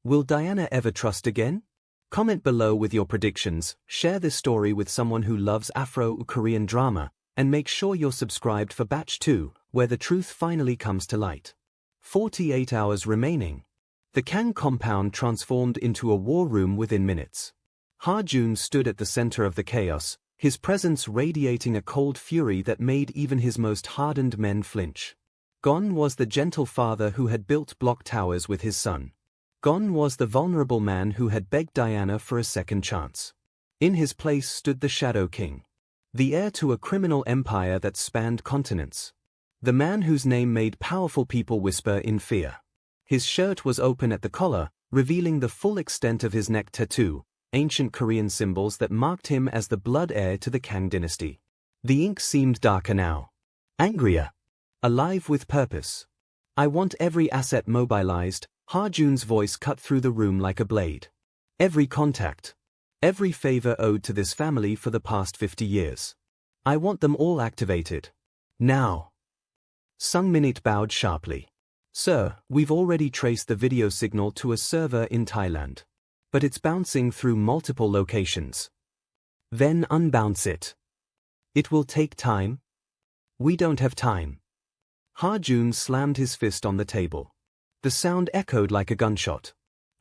Will Diana ever trust again? Comment below with your predictions, share this story with someone who loves Afro-Korean drama, and make sure you're subscribed for Batch 2, where the truth finally comes to light. 48 hours remaining. The Kang compound transformed into a war room within minutes. Harjun stood at the center of the chaos, his presence radiating a cold fury that made even his most hardened men flinch. Gone was the gentle father who had built block towers with his son. Gone was the vulnerable man who had begged Diana for a second chance. In his place stood the Shadow King. The heir to a criminal empire that spanned continents. The man whose name made powerful people whisper in fear. His shirt was open at the collar, revealing the full extent of his neck tattoo, ancient Korean symbols that marked him as the blood heir to the Kang dynasty. The ink seemed darker now. Angrier. Alive with purpose. I want every asset mobilized. Harjun's voice cut through the room like a blade. Every contact. Every favor owed to this family for the past 50 years. I want them all activated. Now. Sung Minit bowed sharply. Sir, we've already traced the video signal to a server in Thailand. But it's bouncing through multiple locations. Then unbounce it. It will take time. We don't have time. Harjun slammed his fist on the table. The sound echoed like a gunshot.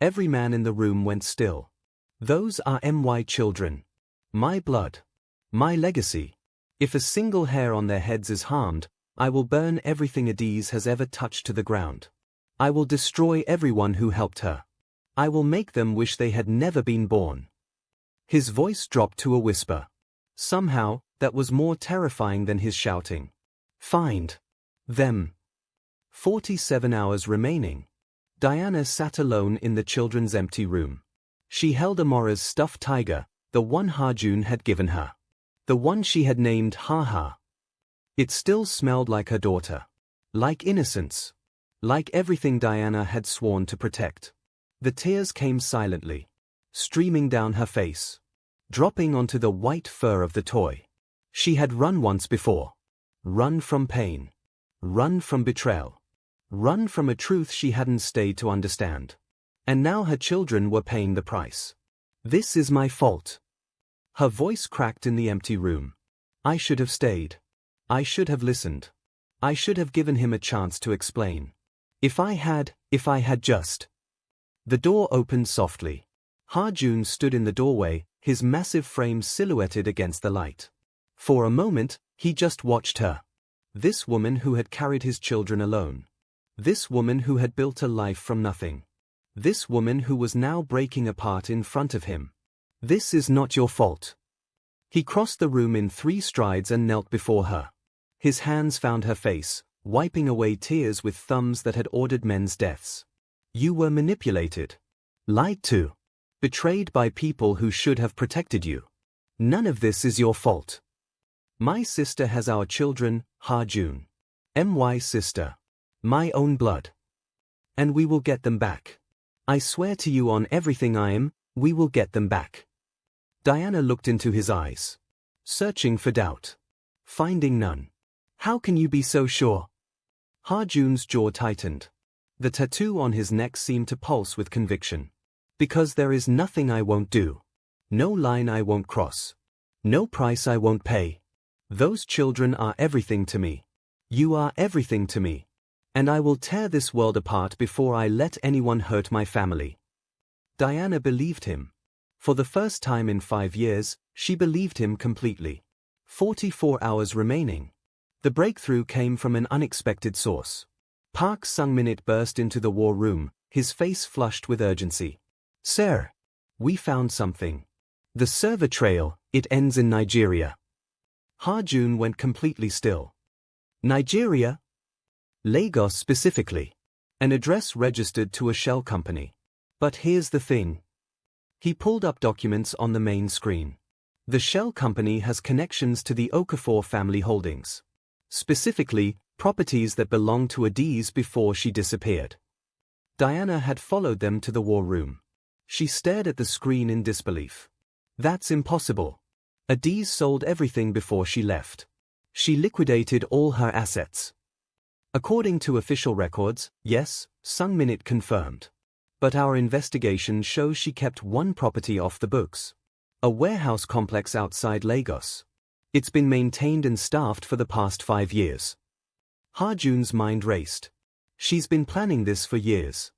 Every man in the room went still. Those are my children. My blood. My legacy. If a single hair on their heads is harmed, I will burn everything Adiz has ever touched to the ground. I will destroy everyone who helped her. I will make them wish they had never been born. His voice dropped to a whisper. Somehow, that was more terrifying than his shouting. Find them. 47 hours remaining. Diana sat alone in the children's empty room. She held Amora's stuffed tiger, the one Harjun had given her. The one she had named Ha-Ha. It still smelled like her daughter. Like innocence. Like everything Diana had sworn to protect. The tears came silently. Streaming down her face. Dropping onto the white fur of the toy. She had run once before. Run from pain. Run from betrayal. Run from a truth she hadn't stayed to understand. And now her children were paying the price. This is my fault. Her voice cracked in the empty room. I should have stayed. I should have listened. I should have given him a chance to explain. If I had just. The door opened softly. Harjun stood in the doorway, his massive frame silhouetted against the light. For a moment, he just watched her. This woman who had carried his children alone. This woman who had built a life from nothing. This woman who was now breaking apart in front of him. This is not your fault. He crossed the room in 3 strides and knelt before her. His hands found her face, wiping away tears with thumbs that had ordered men's deaths. You were manipulated. Lied to. Betrayed by people who should have protected you. None of this is your fault. My sister has our children, Harjun. My sister. My own blood. And we will get them back. I swear to you on everything I am, we will get them back. Diana looked into his eyes. Searching for doubt. Finding none. How can you be so sure? Harjun's jaw tightened. The tattoo on his neck seemed to pulse with conviction. Because there is nothing I won't do. No line I won't cross. No price I won't pay. Those children are everything to me. You are everything to me. And I will tear this world apart before I let anyone hurt my family. Diana believed him. For the first time in 5 years, she believed him completely. 44 hours remaining. The breakthrough came from an unexpected source. Park Sung-minit burst into the war room, his face flushed with urgency. Sir, we found something. The server trail, it ends in Nigeria. Ha-jun went completely still. Nigeria? Lagos specifically. An address registered to a shell company. But here's the thing. He pulled up documents on the main screen. The shell company has connections to the Okafor family holdings. Specifically, properties that belonged to Adiz before she disappeared. Diana had followed them to the war room. She stared at the screen in disbelief. That's impossible. Adiz sold everything before she left. She liquidated all her assets. According to official records, yes, Sung-minit confirmed. But our investigation shows she kept one property off the books. A warehouse complex outside Lagos. It's been maintained and staffed for the past 5 years. Ha-jun's mind raced. She's been planning this for years.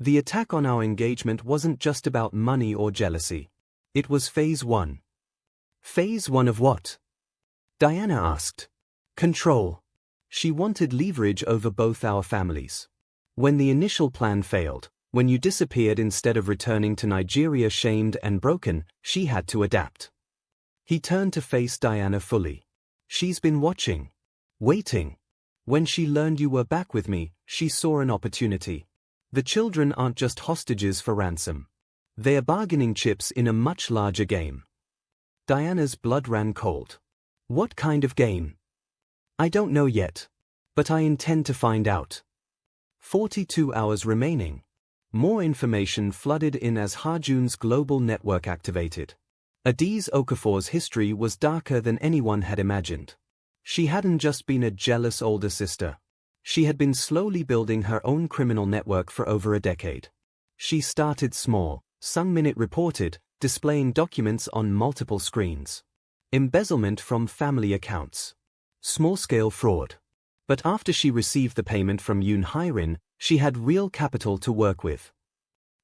The attack on our engagement wasn't just about money or jealousy. It was phase 1. Phase 1 of what? Diana asked. Control. She wanted leverage over both our families. When the initial plan failed, when you disappeared instead of returning to Nigeria shamed and broken, she had to adapt. He turned to face Diana fully. She's been watching. Waiting. When she learned you were back with me, she saw an opportunity. The children aren't just hostages for ransom. They are bargaining chips in a much larger game. Diana's blood ran cold. What kind of game? I don't know yet. But I intend to find out. 42 hours remaining. More information flooded in as Ha-jun's global network activated. Adiz Okafor's history was darker than anyone had imagined. She hadn't just been a jealous older sister. She had been slowly building her own criminal network for over a decade. She started small, Sung-minit reported, displaying documents on multiple screens. Embezzlement from family accounts. Small-scale fraud. But after she received the payment from Yoon Hye-rin, she had real capital to work with.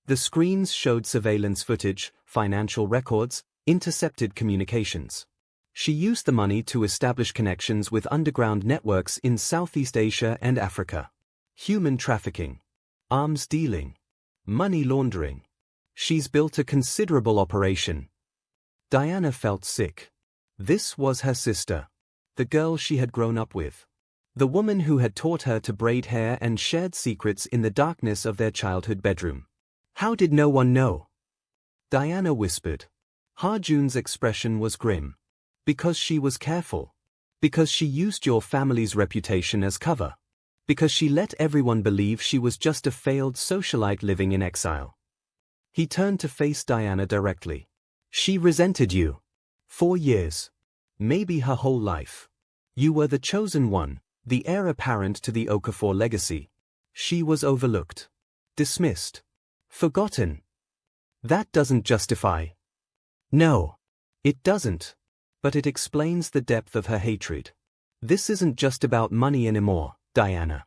The screens showed surveillance footage, financial records, intercepted communications. She used the money to establish connections with underground networks in Southeast Asia and Africa. Human trafficking. Arms dealing. Money laundering. She's built a considerable operation. Diana felt sick. This was her sister. The girl she had grown up with. The woman who had taught her to braid hair and shared secrets in the darkness of their childhood bedroom. How did no one know? Diana whispered. Ha-jun's expression was grim. Because she was careful. Because she used your family's reputation as cover. Because she let everyone believe she was just a failed socialite living in exile. He turned to face Diana directly. She resented you. 4 years. Maybe her whole life. You were the chosen one. The heir apparent to the Okafor legacy. She was overlooked. Dismissed. Forgotten. That doesn't justify. No. It doesn't. But it explains the depth of her hatred. This isn't just about money anymore, Diana.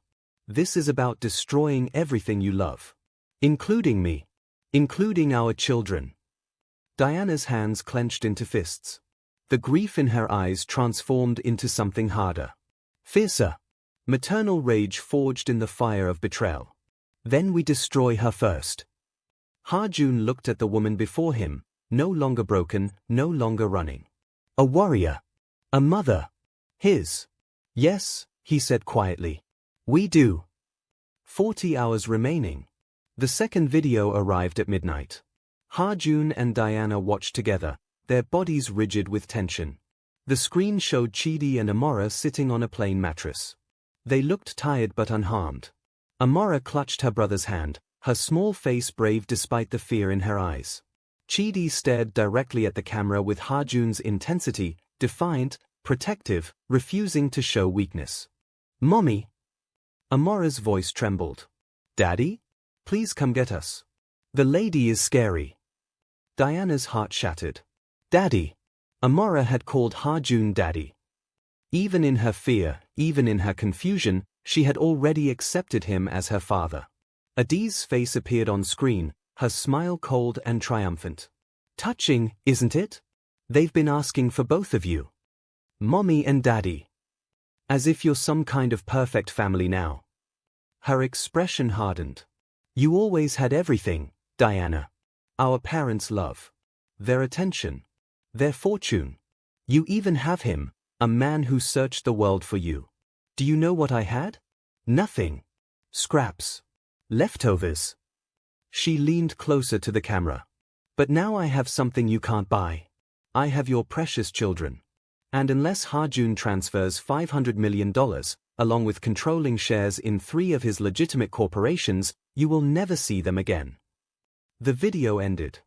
This is about destroying everything you love. Including me. Including our children. Diana's hands clenched into fists. The grief in her eyes transformed into something harder. Fiercer. Maternal rage forged in the fire of betrayal. Then we destroy her first. Ha-jun looked at the woman before him, no longer broken, no longer running. A warrior. A mother. His. Yes, he said quietly. We do. 40 hours remaining. The second video arrived at midnight. Ha-jun and Diana watched together, their bodies rigid with tension. The screen showed Chidi and Amora sitting on a plain mattress. They looked tired but unharmed. Amora clutched her brother's hand, her small face brave despite the fear in her eyes. Chidi stared directly at the camera with Ha-jun's intensity, defiant, protective, refusing to show weakness. Mommy! Amora's voice trembled. Daddy? Please come get us. The lady is scary. Diana's heart shattered. Daddy! Amora had called Ha-jun daddy. Even in her fear, even in her confusion, she had already accepted him as her father. Adi's face appeared on screen, her smile cold and triumphant. Touching, isn't it? They've been asking for both of you. Mommy and Daddy. As if you're some kind of perfect family now. Her expression hardened. You always had everything, Diana. Our parents' love. Their attention. Their fortune. You even have him, a man who searched the world for you. Do you know what I had? Nothing. Scraps. Leftovers. She leaned closer to the camera. But now I have something you can't buy. I have your precious children. And unless Ha-jun transfers $500 million, along with controlling shares in 3 of his legitimate corporations, you will never see them again. The video ended.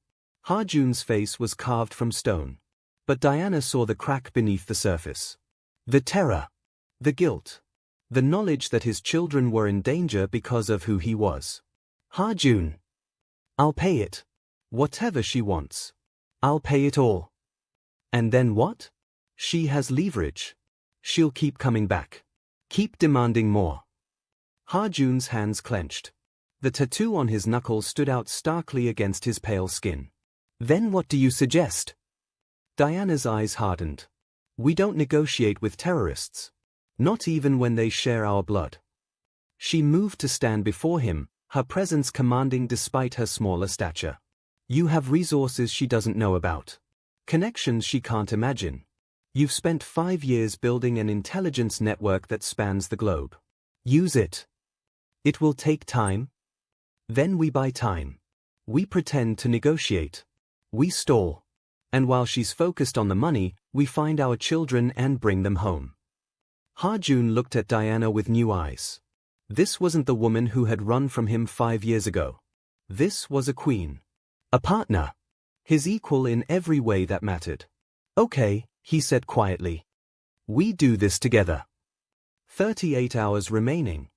Ha-jun's face was carved from stone. But Diana saw the crack beneath the surface. The terror. The guilt. The knowledge that his children were in danger because of who he was. Ha-jun. I'll pay it. Whatever she wants. I'll pay it all. And then what? She has leverage. She'll keep coming back. Keep demanding more. Ha-jun's hands clenched. The tattoo on his knuckles stood out starkly against his pale skin. Then what do you suggest? Diana's eyes hardened. We don't negotiate with terrorists. Not even when they share our blood. She moved to stand before him, her presence commanding despite her smaller stature. You have resources she doesn't know about. Connections she can't imagine. You've spent 5 years building an intelligence network that spans the globe. Use it. It will take time. Then we buy time. We pretend to negotiate. We stall. And while she's focused on the money, we find our children and bring them home. Ha-jun looked at Diana with new eyes. This wasn't the woman who had run from him 5 years ago. This was a queen. A partner. His equal in every way that mattered. Okay, he said quietly. We do this together. 38 hours remaining.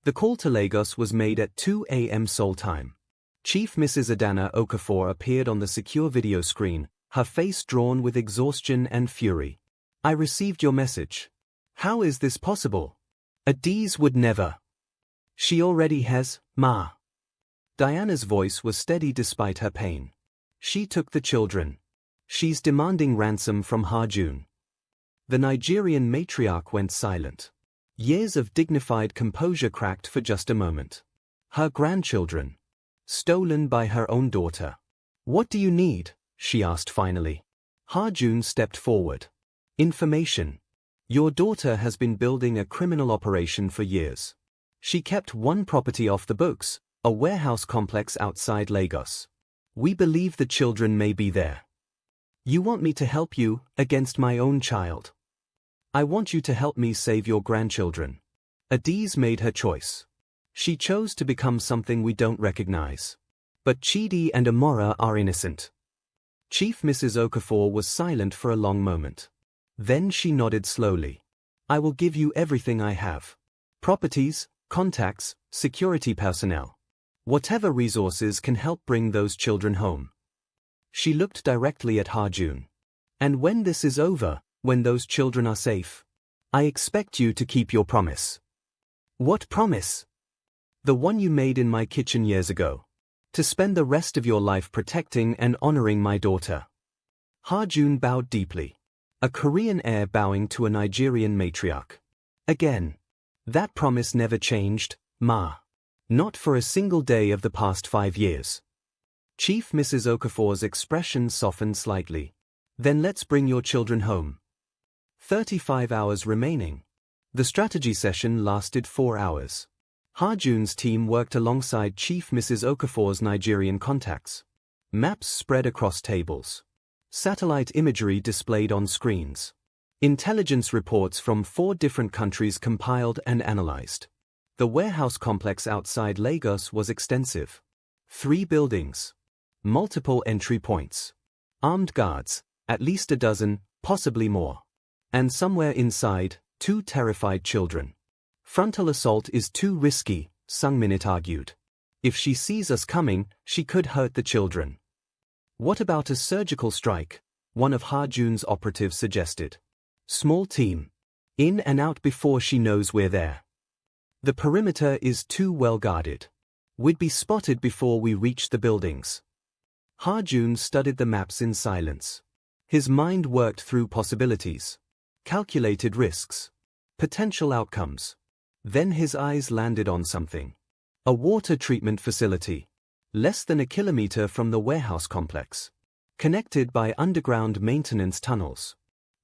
The call to Lagos was made at 2 a.m. Seoul time. Chief Mrs. Adana Okafor appeared on the secure video screen, her face drawn with exhaustion and fury. I received your message. How is this possible? Adiz would never. She already has, Ma. Diana's voice was steady despite her pain. She took the children. She's demanding ransom from Ha-jun. The Nigerian matriarch went silent. Years of dignified composure cracked for just a moment. Her grandchildren. Stolen by her own daughter. What do you need? She asked finally. Ha-jun stepped forward. Information. Your daughter has been building a criminal operation for years. She kept one property off the books, a warehouse complex outside Lagos. We believe the children may be there. You want me to help you, against my own child. I want you to help me save your grandchildren. Adiz made her choice. She chose to become something we don't recognize. But Chidi and Amora are innocent. Chief Mrs. Okafor was silent for a long moment. Then she nodded slowly. I will give you everything I have. Properties, contacts, security personnel. Whatever resources can help bring those children home. She looked directly at Ha-jun. And when this is over, when those children are safe, I expect you to keep your promise. What promise? The one you made in my kitchen years ago. To spend the rest of your life protecting and honoring my daughter. Ha-jun bowed deeply. A Korean heir bowing to a Nigerian matriarch. Again. That promise never changed, Ma. Not for a single day of the past 5 years. Chief Mrs. Okafor's expression softened slightly. Then let's bring your children home. 35 hours remaining. The strategy session lasted 4 hours. Ha-jun's team worked alongside Chief Mrs. Okafor's Nigerian contacts. Maps spread across tables. Satellite imagery displayed on screens. Intelligence reports from 4 different countries compiled and analyzed. The warehouse complex outside Lagos was extensive. 3 buildings. Multiple entry points. Armed guards, at least a dozen, possibly more. And somewhere inside, 2 terrified children. Frontal assault is too risky, Sung-minit argued. If she sees us coming, she could hurt the children. What about a surgical strike? one of Ha-Jun's operatives suggested. Small team. In and out before she knows we're there. The perimeter is too well guarded. We'd be spotted before we reach the buildings. Ha-Jun studied the maps in silence. His mind worked through possibilities. Calculated risks. Potential outcomes. Then his eyes landed on something. A water treatment facility. Less than a kilometer from the warehouse complex. Connected by underground maintenance tunnels.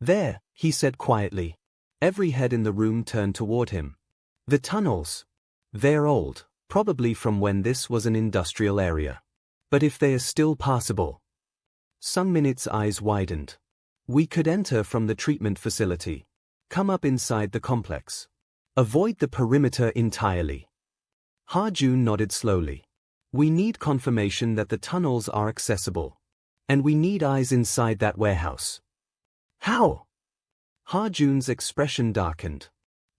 There, he said quietly. Every head in the room turned toward him. The tunnels. They're old, probably from when this was an industrial area. But if they are still passable. Sung Min's eyes widened. We could enter from the treatment facility. Come up inside the complex. Avoid the perimeter entirely. Ha-Jun nodded slowly. We need confirmation that the tunnels are accessible. And we need eyes inside that warehouse. How? Ha-Jun's expression darkened.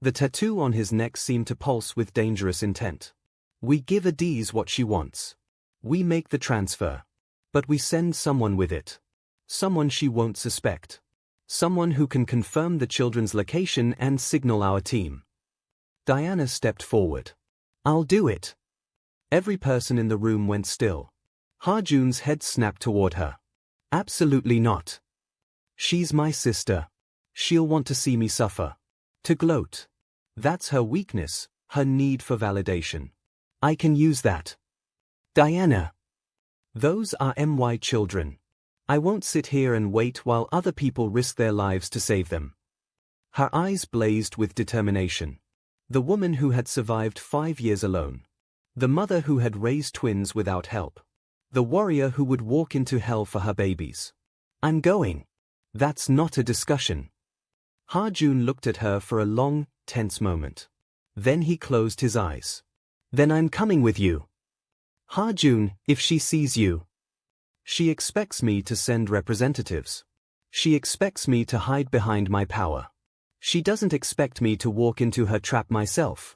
The tattoo on his neck seemed to pulse with dangerous intent. We give Adiz what she wants. We make the transfer. But we send someone with it. Someone she won't suspect. Someone who can confirm the children's location and signal our team. Diana stepped forward. I'll do it. Every person in the room went still. Ha-Jun's head snapped toward her. Absolutely not. She's my sister. She'll want to see me suffer. To gloat. That's her weakness, her need for validation. I can use that. Diana. Those are my children. I won't sit here and wait while other people risk their lives to save them. Her eyes blazed with determination. The woman who had survived 5 years alone. The mother who had raised twins without help. The warrior who would walk into hell for her babies. I'm going. That's not a discussion. Ha-Jun looked at her for a long, tense moment. Then he closed his eyes. Then I'm coming with you. Ha-Jun, if she sees you. She expects me to send representatives. She expects me to hide behind my power. She doesn't expect me to walk into her trap myself.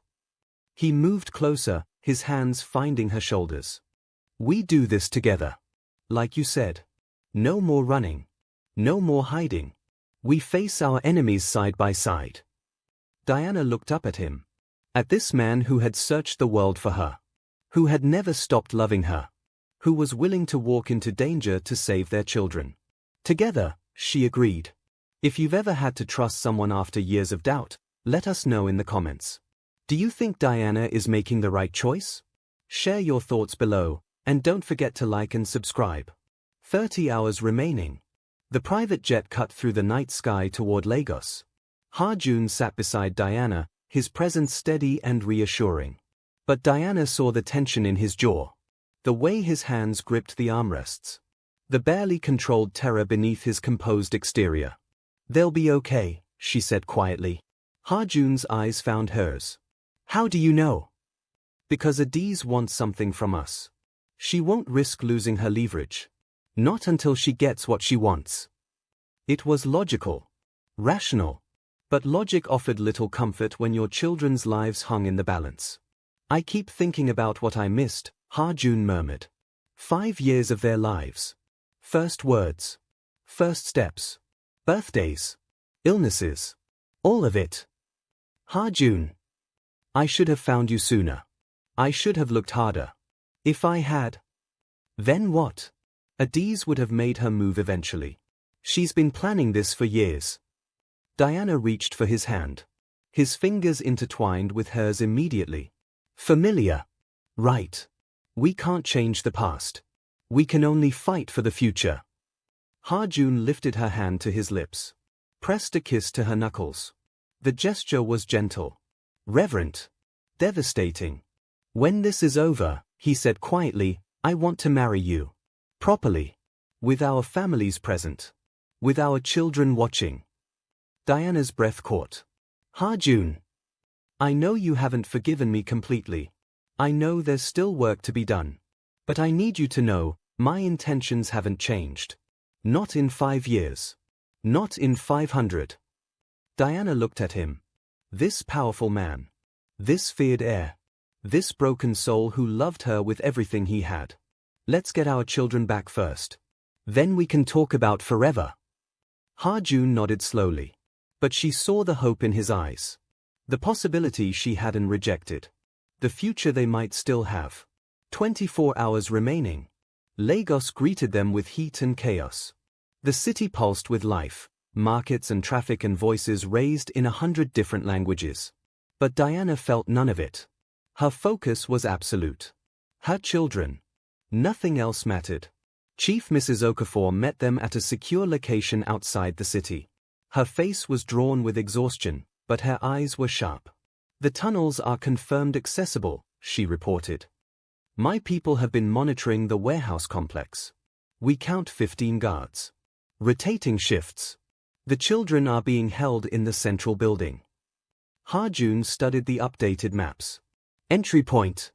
He moved closer, his hands finding her shoulders. We do this together. Like you said. No more running. No more hiding. We face our enemies side by side. Diana looked up at him. At this man who had searched the world for her. Who had never stopped loving her. Who was willing to walk into danger to save their children. Together, she agreed. If you've ever had to trust someone after years of doubt, let us know in the comments. Do you think Diana is making the right choice? Share your thoughts below, and don't forget to like and subscribe. 30 hours remaining. The private jet cut through the night sky toward Lagos. Ha-Jun sat beside Diana, his presence steady and reassuring. But Diana saw the tension in his jaw. The way his hands gripped the armrests. The barely controlled terror beneath his composed exterior. They'll be okay, she said quietly. Ha-Jun's eyes found hers. How do you know? Because Adiz wants something from us. She won't risk losing her leverage. Not until she gets what she wants. It was logical. Rational. But logic offered little comfort when your children's lives hung in the balance. I keep thinking about what I missed, Ha-Jun murmured. 5 years of their lives. First words. First steps. Birthdays. Illnesses. All of it. Ha-Jun. I should have found you sooner. I should have looked harder. If I had. Then what? Adiz would have made her move eventually. She's been planning this for years. Diana reached for his hand. His fingers intertwined with hers immediately. Familiar. Right. We can't change the past. We can only fight for the future. Ha-Jun lifted her hand to his lips. Pressed a kiss to her knuckles. The gesture was gentle. Reverent. Devastating. When this is over, he said quietly, I want to marry you. Properly. With our families present. With our children watching. Diana's breath caught. Ha-Jun. I know you haven't forgiven me completely. I know there's still work to be done. But I need you to know, my intentions haven't changed. Not in 5 years. Not in 500. Diana looked at him. This powerful man. This feared heir. This broken soul who loved her with everything he had. Let's get our children back first. Then we can talk about forever. Ha-jun nodded slowly. But she saw the hope in his eyes. The possibility she hadn't rejected. The future they might still have. 24 hours remaining. Lagos greeted them with heat and chaos. The city pulsed with life, markets and traffic and voices raised in 100 different languages. But Diana felt none of it. Her focus was absolute. Her children. Nothing else mattered. Chief Mrs. Okafor met them at a secure location outside the city. Her face was drawn with exhaustion, but her eyes were sharp. "The tunnels are confirmed accessible," she reported. "My people have been monitoring the warehouse complex. We count 15 guards. Rotating shifts. The children are being held in the central building." Ha-jun studied the updated maps. "Entry point.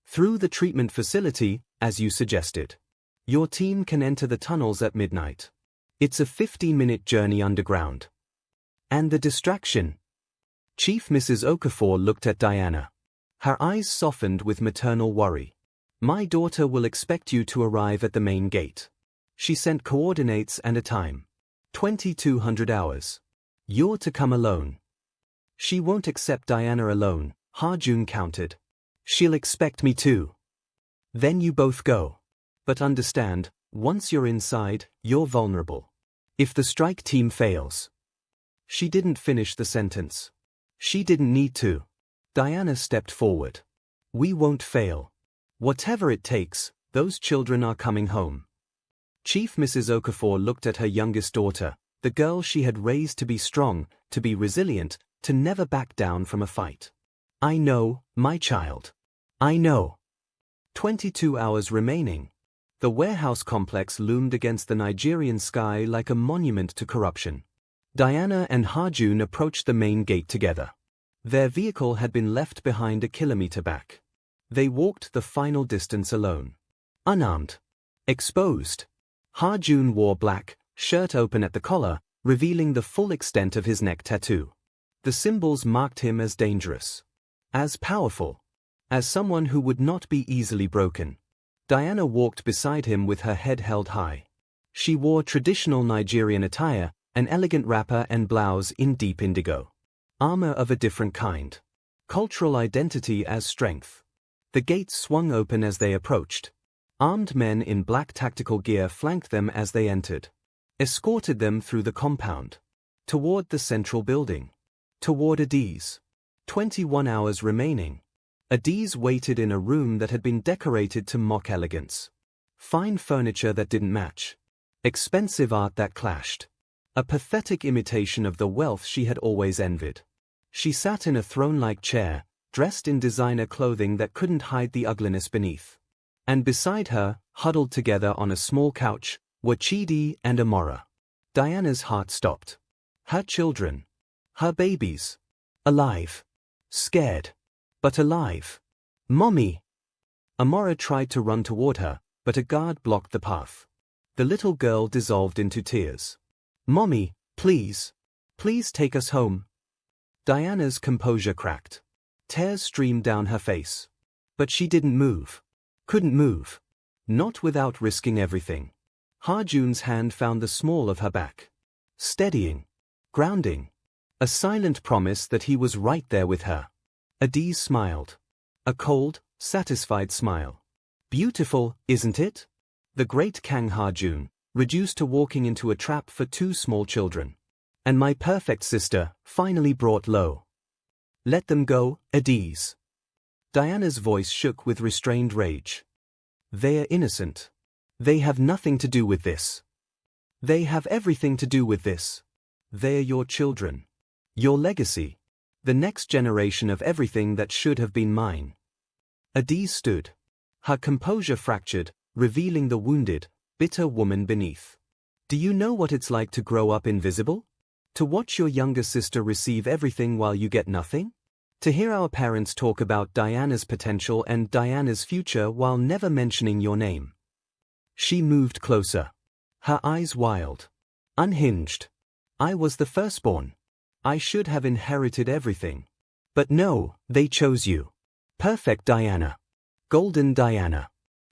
Through the treatment facility, as you suggested. Your team can enter the tunnels at midnight. It's a 15-minute journey underground." "And the distraction?" Chief Mrs. Okafor looked at Diana. Her eyes softened with maternal worry. "My daughter will expect you to arrive at the main gate." She sent coordinates and a time. 2200 hours. "You're to come alone." "She won't accept Diana alone," Ha-jun countered. "She'll expect me too." "Then you both go. But understand, once you're inside, you're vulnerable. If the strike team fails." She didn't finish the sentence. She didn't need to. Diana stepped forward. "We won't fail. Whatever it takes, those children are coming home." Chief Mrs. Okafor looked at her youngest daughter, the girl she had raised to be strong, to be resilient, to never back down from a fight. "I know, my child. I know." 22 hours remaining. The warehouse complex loomed against the Nigerian sky like a monument to corruption. Diana and Ha-jun approached the main gate together. Their vehicle had been left behind a kilometer back. They walked the final distance alone. Unarmed. Exposed. Ha-jun wore black, shirt open at the collar, revealing the full extent of his neck tattoo. The symbols marked him as dangerous. As powerful. As someone who would not be easily broken. Diana walked beside him with her head held high. She wore traditional Nigerian attire, an elegant wrapper and blouse in deep indigo. Armor of a different kind. Cultural identity as strength. The gates swung open as they approached. Armed men in black tactical gear flanked them as they entered. Escorted them through the compound. Toward the central building. Toward Adiz. 21 hours remaining. Adiz waited in a room that had been decorated to mock elegance. Fine furniture that didn't match. Expensive art that clashed. A pathetic imitation of the wealth she had always envied. She sat in a throne-like chair, dressed in designer clothing that couldn't hide the ugliness beneath. And beside her, huddled together on a small couch, were Chidi and Amora. Diana's heart stopped. Her children. Her babies. Alive. Scared. But alive. "Mommy!" Amora tried to run toward her, but a guard blocked the path. The little girl dissolved into tears. "Mommy, please. Please take us home." Diana's composure cracked. Tears streamed down her face. But she didn't move. Couldn't move. Not without risking everything. Ha-jun's hand found the small of her back. Steadying. Grounding. A silent promise that he was right there with her. Adiz smiled. A cold, satisfied smile. "Beautiful, isn't it?" The great Kang Ha-jun, reduced to walking into a trap for two small children. "And my perfect sister, finally brought low." "Let them go, Adiz." Diana's voice shook with restrained rage. "They are innocent. They have nothing to do with this. They have everything to do with this. They are your children. Your legacy. The next generation of everything that should have been mine." Adiz stood. Her composure fractured, revealing the wounded, bitter woman beneath. "Do you know what it's like to grow up invisible? To watch your younger sister receive everything while you get nothing? To hear our parents talk about Diana's potential and Diana's future while never mentioning your name?" She moved closer. Her eyes wild. Unhinged. "I was the firstborn. I should have inherited everything. But no, they chose you. Perfect Diana. Golden Diana.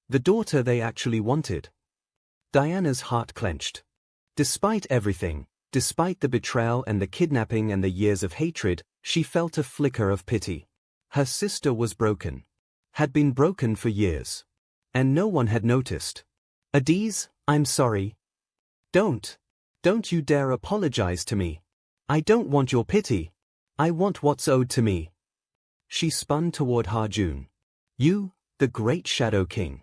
The daughter they actually wanted." Diana's heart clenched. Despite everything, despite the betrayal and the kidnapping and the years of hatred, she felt a flicker of pity. Her sister was broken. Had been broken for years. And no one had noticed. Adiz, I'm sorry. Don't you dare apologize to me. I don't want your pity. I want what's owed to me. She spun toward Harjun. You, the great Shadow King.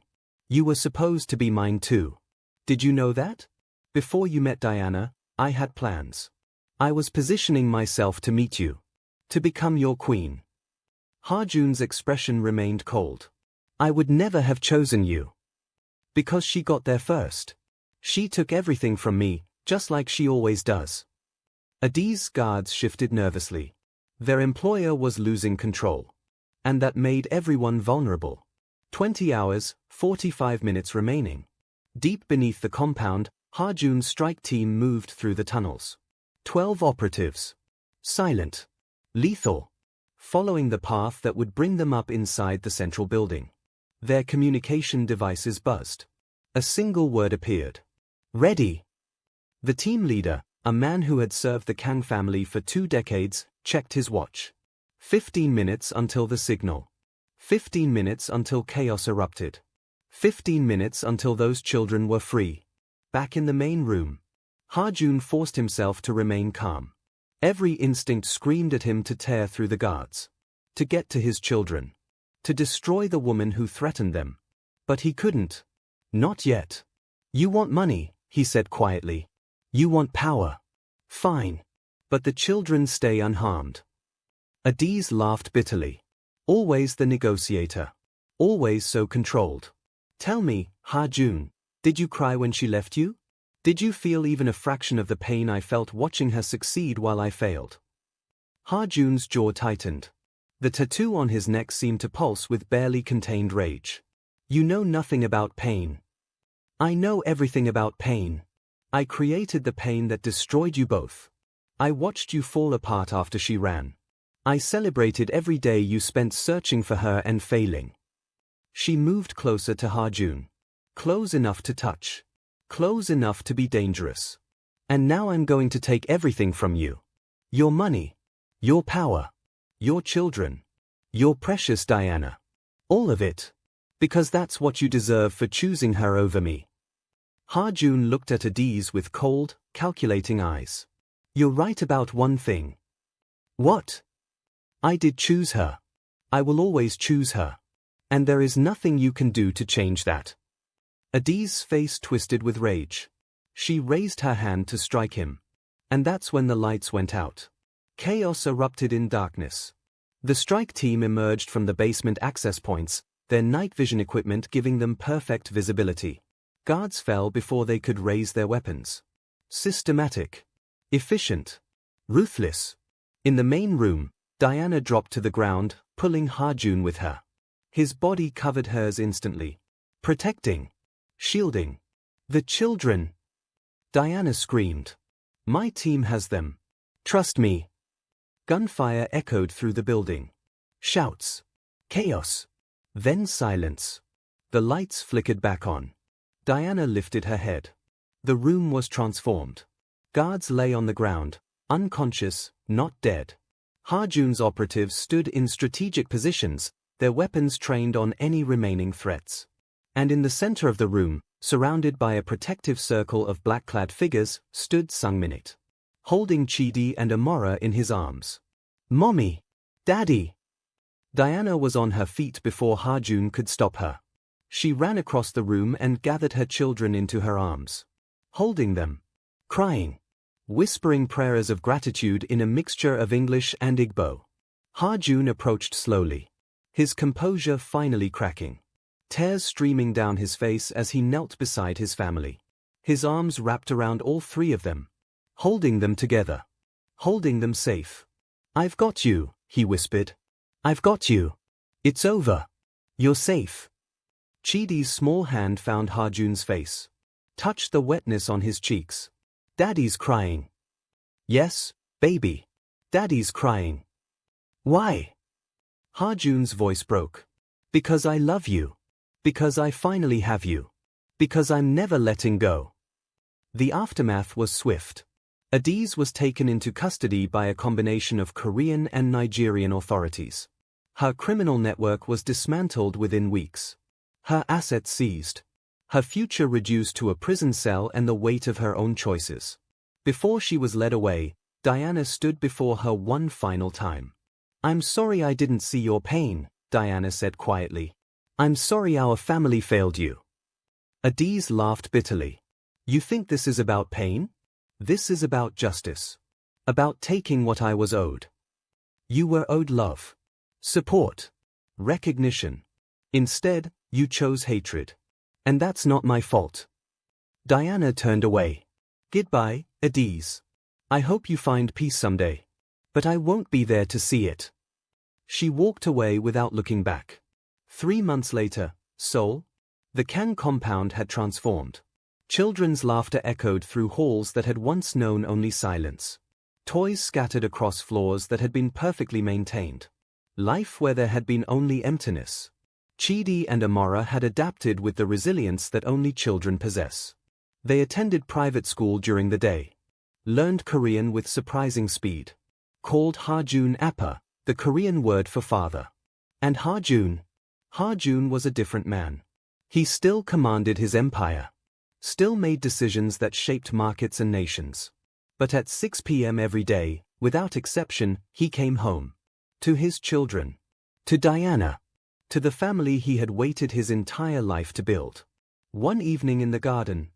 You were supposed to be mine too. Did you know that? Before you met Diana, I had plans. I was positioning myself to meet you. To become your queen. Harjun's expression remained cold. I would never have chosen you. Because she got there first. She took everything from me, just like she always does. Adiz's guards shifted nervously. Their employer was losing control. And that made everyone vulnerable. 20 hours, 45 minutes remaining. Deep beneath the compound, Harjun's strike team moved through the tunnels. 12 operatives. Silent. Lethal. Following the path that would bring them up inside the central building. Their communication devices buzzed. A single word appeared. Ready. The team leader, a man who had served the Kang family for 2 decades, checked his watch. 15 minutes until the signal. 15 minutes until chaos erupted. 15 minutes until those children were free. Back in the main room. Harjun forced himself to remain calm. Every instinct screamed at him to tear through the guards. To get to his children. To destroy the woman who threatened them. But he couldn't. Not yet. You want money, he said quietly. You want power. Fine. But the children stay unharmed. Adiz laughed bitterly. Always the negotiator. Always so controlled. Tell me, Harjun, did you cry when she left you? Did you feel even a fraction of the pain I felt watching her succeed while I failed? Harjun's jaw tightened. The tattoo on his neck seemed to pulse with barely contained rage. You know nothing about pain. I know everything about pain. I created the pain that destroyed you both. I watched you fall apart after she ran. I celebrated every day you spent searching for her and failing. She moved closer to Harjun. Close enough to touch. Close enough to be dangerous. And now I'm going to take everything from you. Your money. Your power. Your children. Your precious Diana. All of it. Because that's what you deserve for choosing her over me. Harjun looked at Adiz with cold, calculating eyes. You're right about one thing. What? I did choose her. I will always choose her. And there is nothing you can do to change that. Adiz's face twisted with rage. She raised her hand to strike him. And that's when the lights went out. Chaos erupted in darkness. The strike team emerged from the basement access points, their night vision equipment giving them perfect visibility. Guards fell before they could raise their weapons. Systematic. Efficient. Ruthless. In the main room, Diana dropped to the ground, pulling Harjun with her. His body covered hers instantly. Protecting. Shielding. The children. Diana screamed. My team has them. Trust me. Gunfire echoed through the building. Shouts. Chaos. Then silence. The lights flickered back on. Diana lifted her head. The room was transformed. Guards lay on the ground, unconscious, not dead. Harjun's operatives stood in strategic positions, their weapons trained on any remaining threats. And in the center of the room, surrounded by a protective circle of black-clad figures, stood Sungminit, holding Chidi and Amora in his arms. Mommy! Daddy! Diana was on her feet before Harjun could stop her. She ran across the room and gathered her children into her arms. Holding them. Crying. Whispering prayers of gratitude in a mixture of English and Igbo. Harjun approached slowly. His composure finally cracking. Tears streaming down his face as he knelt beside his family. His arms wrapped around all 3 of them. Holding them together. Holding them safe. I've got you, he whispered. I've got you. It's over. You're safe. Chidi's small hand found Harjun's face. Touched the wetness on his cheeks. Daddy's crying. Yes, baby. Daddy's crying. Why? Harjun's voice broke. Because I love you. Because I finally have you. Because I'm never letting go. The aftermath was swift. Adiz was taken into custody by a combination of Korean and Nigerian authorities. Her criminal network was dismantled within weeks. Her assets seized. Her future reduced to a prison cell and the weight of her own choices. Before she was led away, Diana stood before her one final time. "I'm sorry I didn't see your pain," Diana said quietly. "I'm sorry our family failed you." Adiz laughed bitterly. "You think this is about pain? This is about justice. About taking what I was owed. You were owed love, support, recognition. Instead, you chose hatred. And that's not my fault." Diana turned away. "Goodbye, Adiz. I hope you find peace someday. But I won't be there to see it." She walked away without looking back. 3 months later, Seoul. The Kang compound had transformed. Children's laughter echoed through halls that had once known only silence. Toys scattered across floors that had been perfectly maintained. Life where there had been only emptiness. Chidi and Amara had adapted with the resilience that only children possess. They attended private school during the day. Learned Korean with surprising speed. Called Hajun Appa, the Korean word for father. And Hajun was a different man. He still commanded his empire. Still made decisions that shaped markets and nations. But at 6 p.m. every day, without exception, he came home. To his children. To Diana. To the family he had waited his entire life to build. One evening in the garden,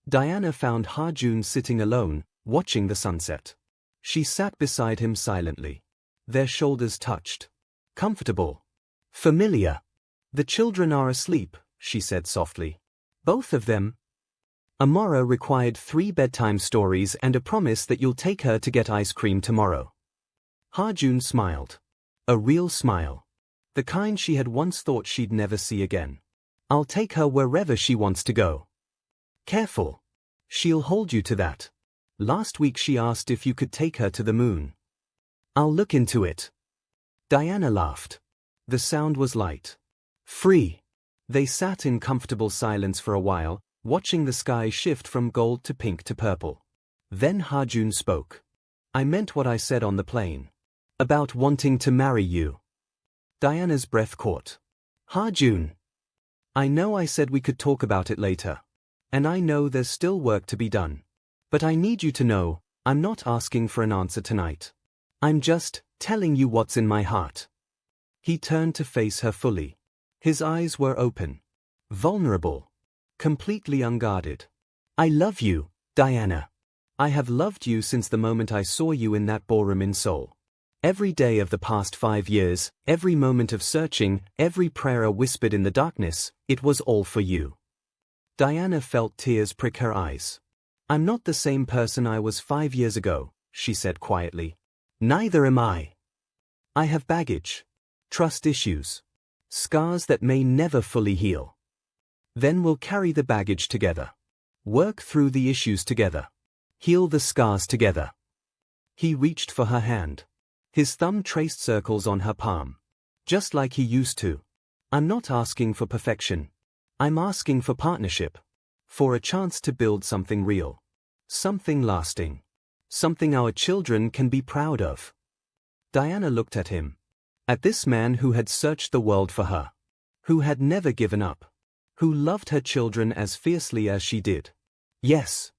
Diana found Hajun sitting alone, watching the sunset. She sat beside him silently. Their shoulders touched. Comfortable. Familiar. "The children are asleep," she said softly. "Both of them." Amara required 3 bedtime stories and a promise that you'll take her to get ice cream tomorrow. Hajun smiled. A real smile. The kind she had once thought she'd never see again. "I'll take her wherever she wants to go." "Careful. She'll hold you to that. Last week she asked if you could take her to the moon." "I'll look into it." Diana laughed. The sound was light. Free. They sat in comfortable silence for a while, watching the sky shift from gold to pink to purple. Then Hajun spoke. "I meant what I said on the plane. About wanting to marry you." Diana's breath caught. "Hajun. I know I said we could talk about it later. And I know there's still work to be done. But I need you to know, I'm not asking for an answer tonight. I'm just telling you what's in my heart." He turned to face her fully. His eyes were open. Vulnerable. Completely unguarded. "I love you, Diana. I have loved you since the moment I saw you in that ballroom in Seoul. Every day of the past 5 years, every moment of searching, every prayer whispered in the darkness, it was all for you." Diana felt tears prick her eyes. "I'm not the same person I was 5 years ago," she said quietly. "Neither am I. I have baggage. Trust issues. Scars that may never fully heal. Then we'll carry the baggage together. Work through the issues together. Heal the scars together." He reached for her hand. His thumb traced circles on her palm. "Just like he used to. I'm not asking for perfection. I'm asking for partnership. For a chance to build something real. Something lasting. Something our children can be proud of." Diana looked at him. At this man who had searched the world for her. Who had never given up. Who loved her children as fiercely as she did. "Yes."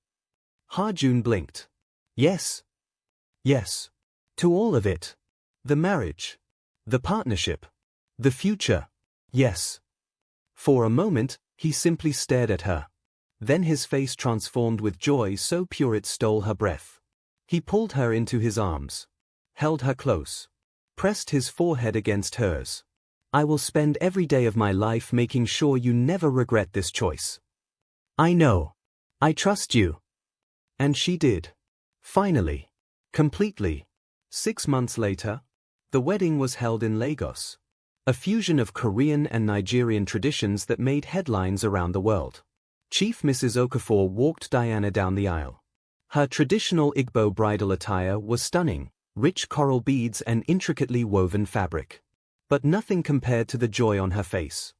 Hajun blinked. "Yes. Yes. To all of it. The marriage. The partnership. The future. Yes." For a moment, he simply stared at her. Then his face transformed with joy so pure it stole her breath. He pulled her into his arms. Held her close. Pressed his forehead against hers. "I will spend every day of my life making sure you never regret this choice. I know. I trust you." And she did. Finally. Completely. 6 months later, the wedding was held in Lagos. A fusion of Korean and Nigerian traditions that made headlines around the world. Chief Mrs. Okafor walked Diana down the aisle. Her traditional Igbo bridal attire was stunning, rich coral beads and intricately woven fabric. But nothing compared to the joy on her face.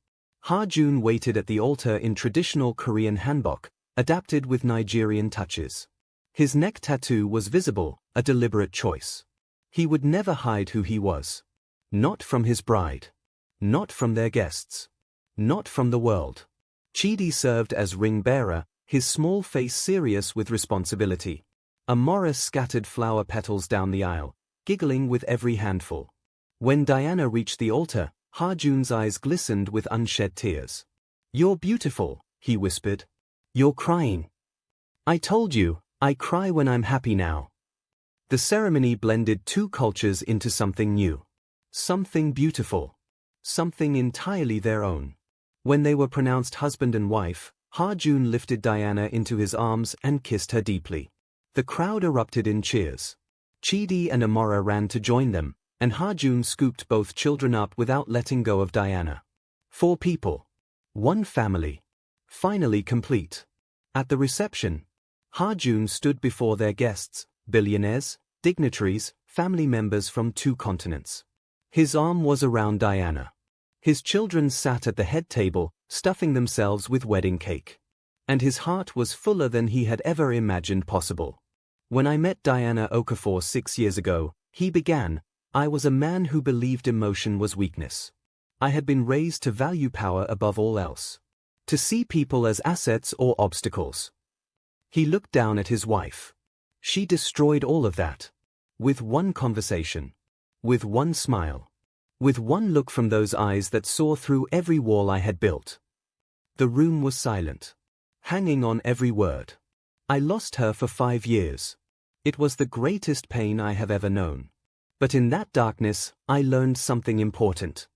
Hajun waited at the altar in traditional Korean hanbok, adapted with Nigerian touches. His neck tattoo was visible, a deliberate choice. He would never hide who he was. Not from his bride. Not from their guests. Not from the world. Chidi served as ring bearer, his small face serious with responsibility. Amora scattered flower petals down the aisle, giggling with every handful. When Diana reached the altar, Ha-Jun's eyes glistened with unshed tears. "You're beautiful," he whispered. "You're crying." "I told you, I cry when I'm happy now." The ceremony blended two cultures into something new. Something beautiful. Something entirely their own. When they were pronounced husband and wife, Ha-Jun lifted Diana into his arms and kissed her deeply. The crowd erupted in cheers. Chidi and Amora ran to join them, and Ha-Jun scooped both children up without letting go of Diana. 4 people. 1 family. Finally complete. At the reception, Ha-Jun stood before their guests, billionaires, dignitaries, family members from 2 continents. His arm was around Diana. His children sat at the head table, stuffing themselves with wedding cake. And his heart was fuller than he had ever imagined possible. "When I met Diana Okafor 6 years ago," he began, "I was a man who believed emotion was weakness. I had been raised to value power above all else. To see people as assets or obstacles." He looked down at his wife. She destroyed all of that. With one conversation. With one smile. With one look from those eyes that saw through every wall I had built. The room was silent. Hanging on every word. I lost her for 5 years. It was the greatest pain I have ever known. But in that darkness, I learned something important.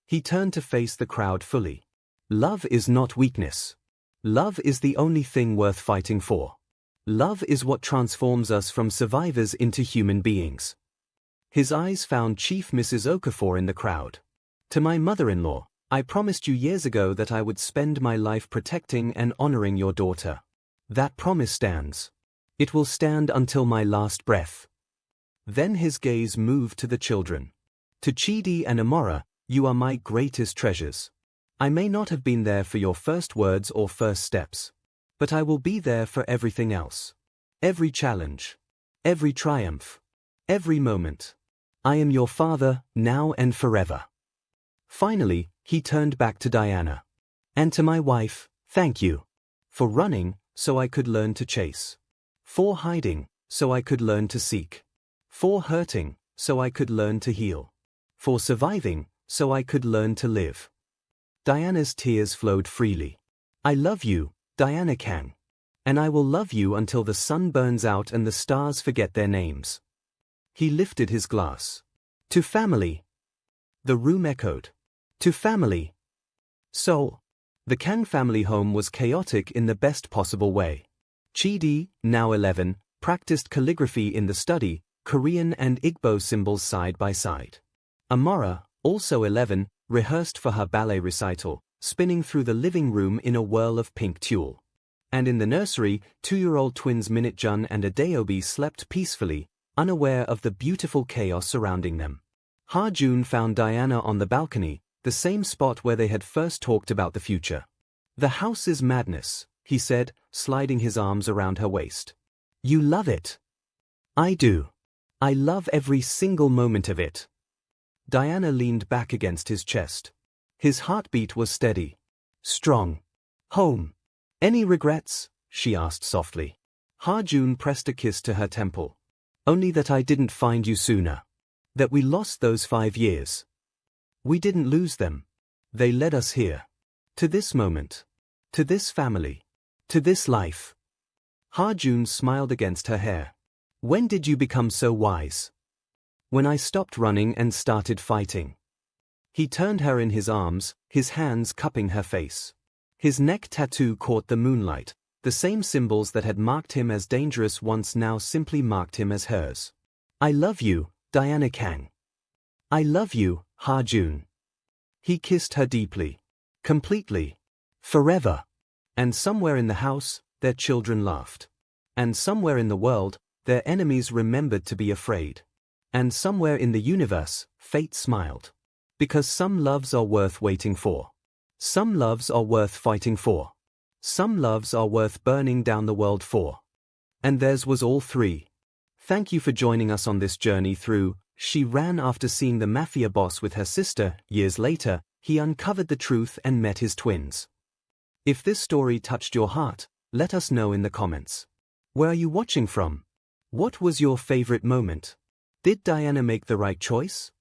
He turned to face the crowd fully. Love is not weakness. Love is the only thing worth fighting for. Love is what transforms us from survivors into human beings. His eyes found Chief Mrs. Okafor in the crowd. "To my mother-in-law, I promised you years ago that I would spend my life protecting and honoring your daughter. That promise stands. It will stand until my last breath." Then his gaze moved to the children. "To Chidi and Amora, you are my greatest treasures. I may not have been there for your first words or first steps. But I will be there for everything else. Every challenge. Every triumph. Every moment. I am your father, now and forever." Finally, he turned back to Diana. "And to my wife, thank you. For running, so I could learn to chase. For hiding, so I could learn to seek. For hurting, so I could learn to heal. For surviving, so I could learn to live." Diana's tears flowed freely. "I love you, Diana Kang. And I will love you until the sun burns out and the stars forget their names." He lifted his glass. "To family." The room echoed. "To family." So, the Kang family home was chaotic in the best possible way. Chidi, now 11, practiced calligraphy in the study, Korean and Igbo symbols side by side. Amora, also 11, rehearsed for her ballet recital, spinning through the living room in a whirl of pink tulle. And in the nursery, 2-year-old twins Minute-jun and Adeobi slept peacefully, unaware of the beautiful chaos surrounding them. Ha-Jun found Diana on the balcony, the same spot where they had first talked about the future. "The house is madness," he said, sliding his arms around her waist. "You love it." "I do. I love every single moment of it." Diana leaned back against his chest. His heartbeat was steady. Strong. "Home. Any regrets?" she asked softly. Ha-Jun pressed a kiss to her temple. "Only that I didn't find you sooner. That we lost those 5 years. We didn't lose them. They led us here. To this moment. To this family. To this life." Ha-Jun smiled against her hair. "When did you become so wise?" "When I stopped running and started fighting." He turned her in his arms, his hands cupping her face. His neck tattoo caught the moonlight. The same symbols that had marked him as dangerous once now simply marked him as hers. "I love you, Diana Kang. I love you, Ha-Jun." He kissed her deeply. Completely. Forever. And somewhere in the house, their children laughed. And somewhere in the world, their enemies remembered to be afraid. And somewhere in the universe, fate smiled. Because some loves are worth waiting for. Some loves are worth fighting for. Some loves are worth burning down the world for. And theirs was all three. Thank you for joining us on this journey through. She ran after seeing the Mafia boss with her sister. Years later, he uncovered the truth and met his twins. If this story touched your heart, let us know in the comments. Where are you watching from? What was your favorite moment? Did Diana make the right choice?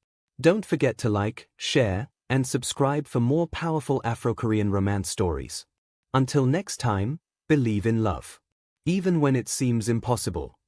Don't forget to like, share, and subscribe for more powerful Afro-Korean romance stories. Until next time, believe in love. Even when it seems impossible.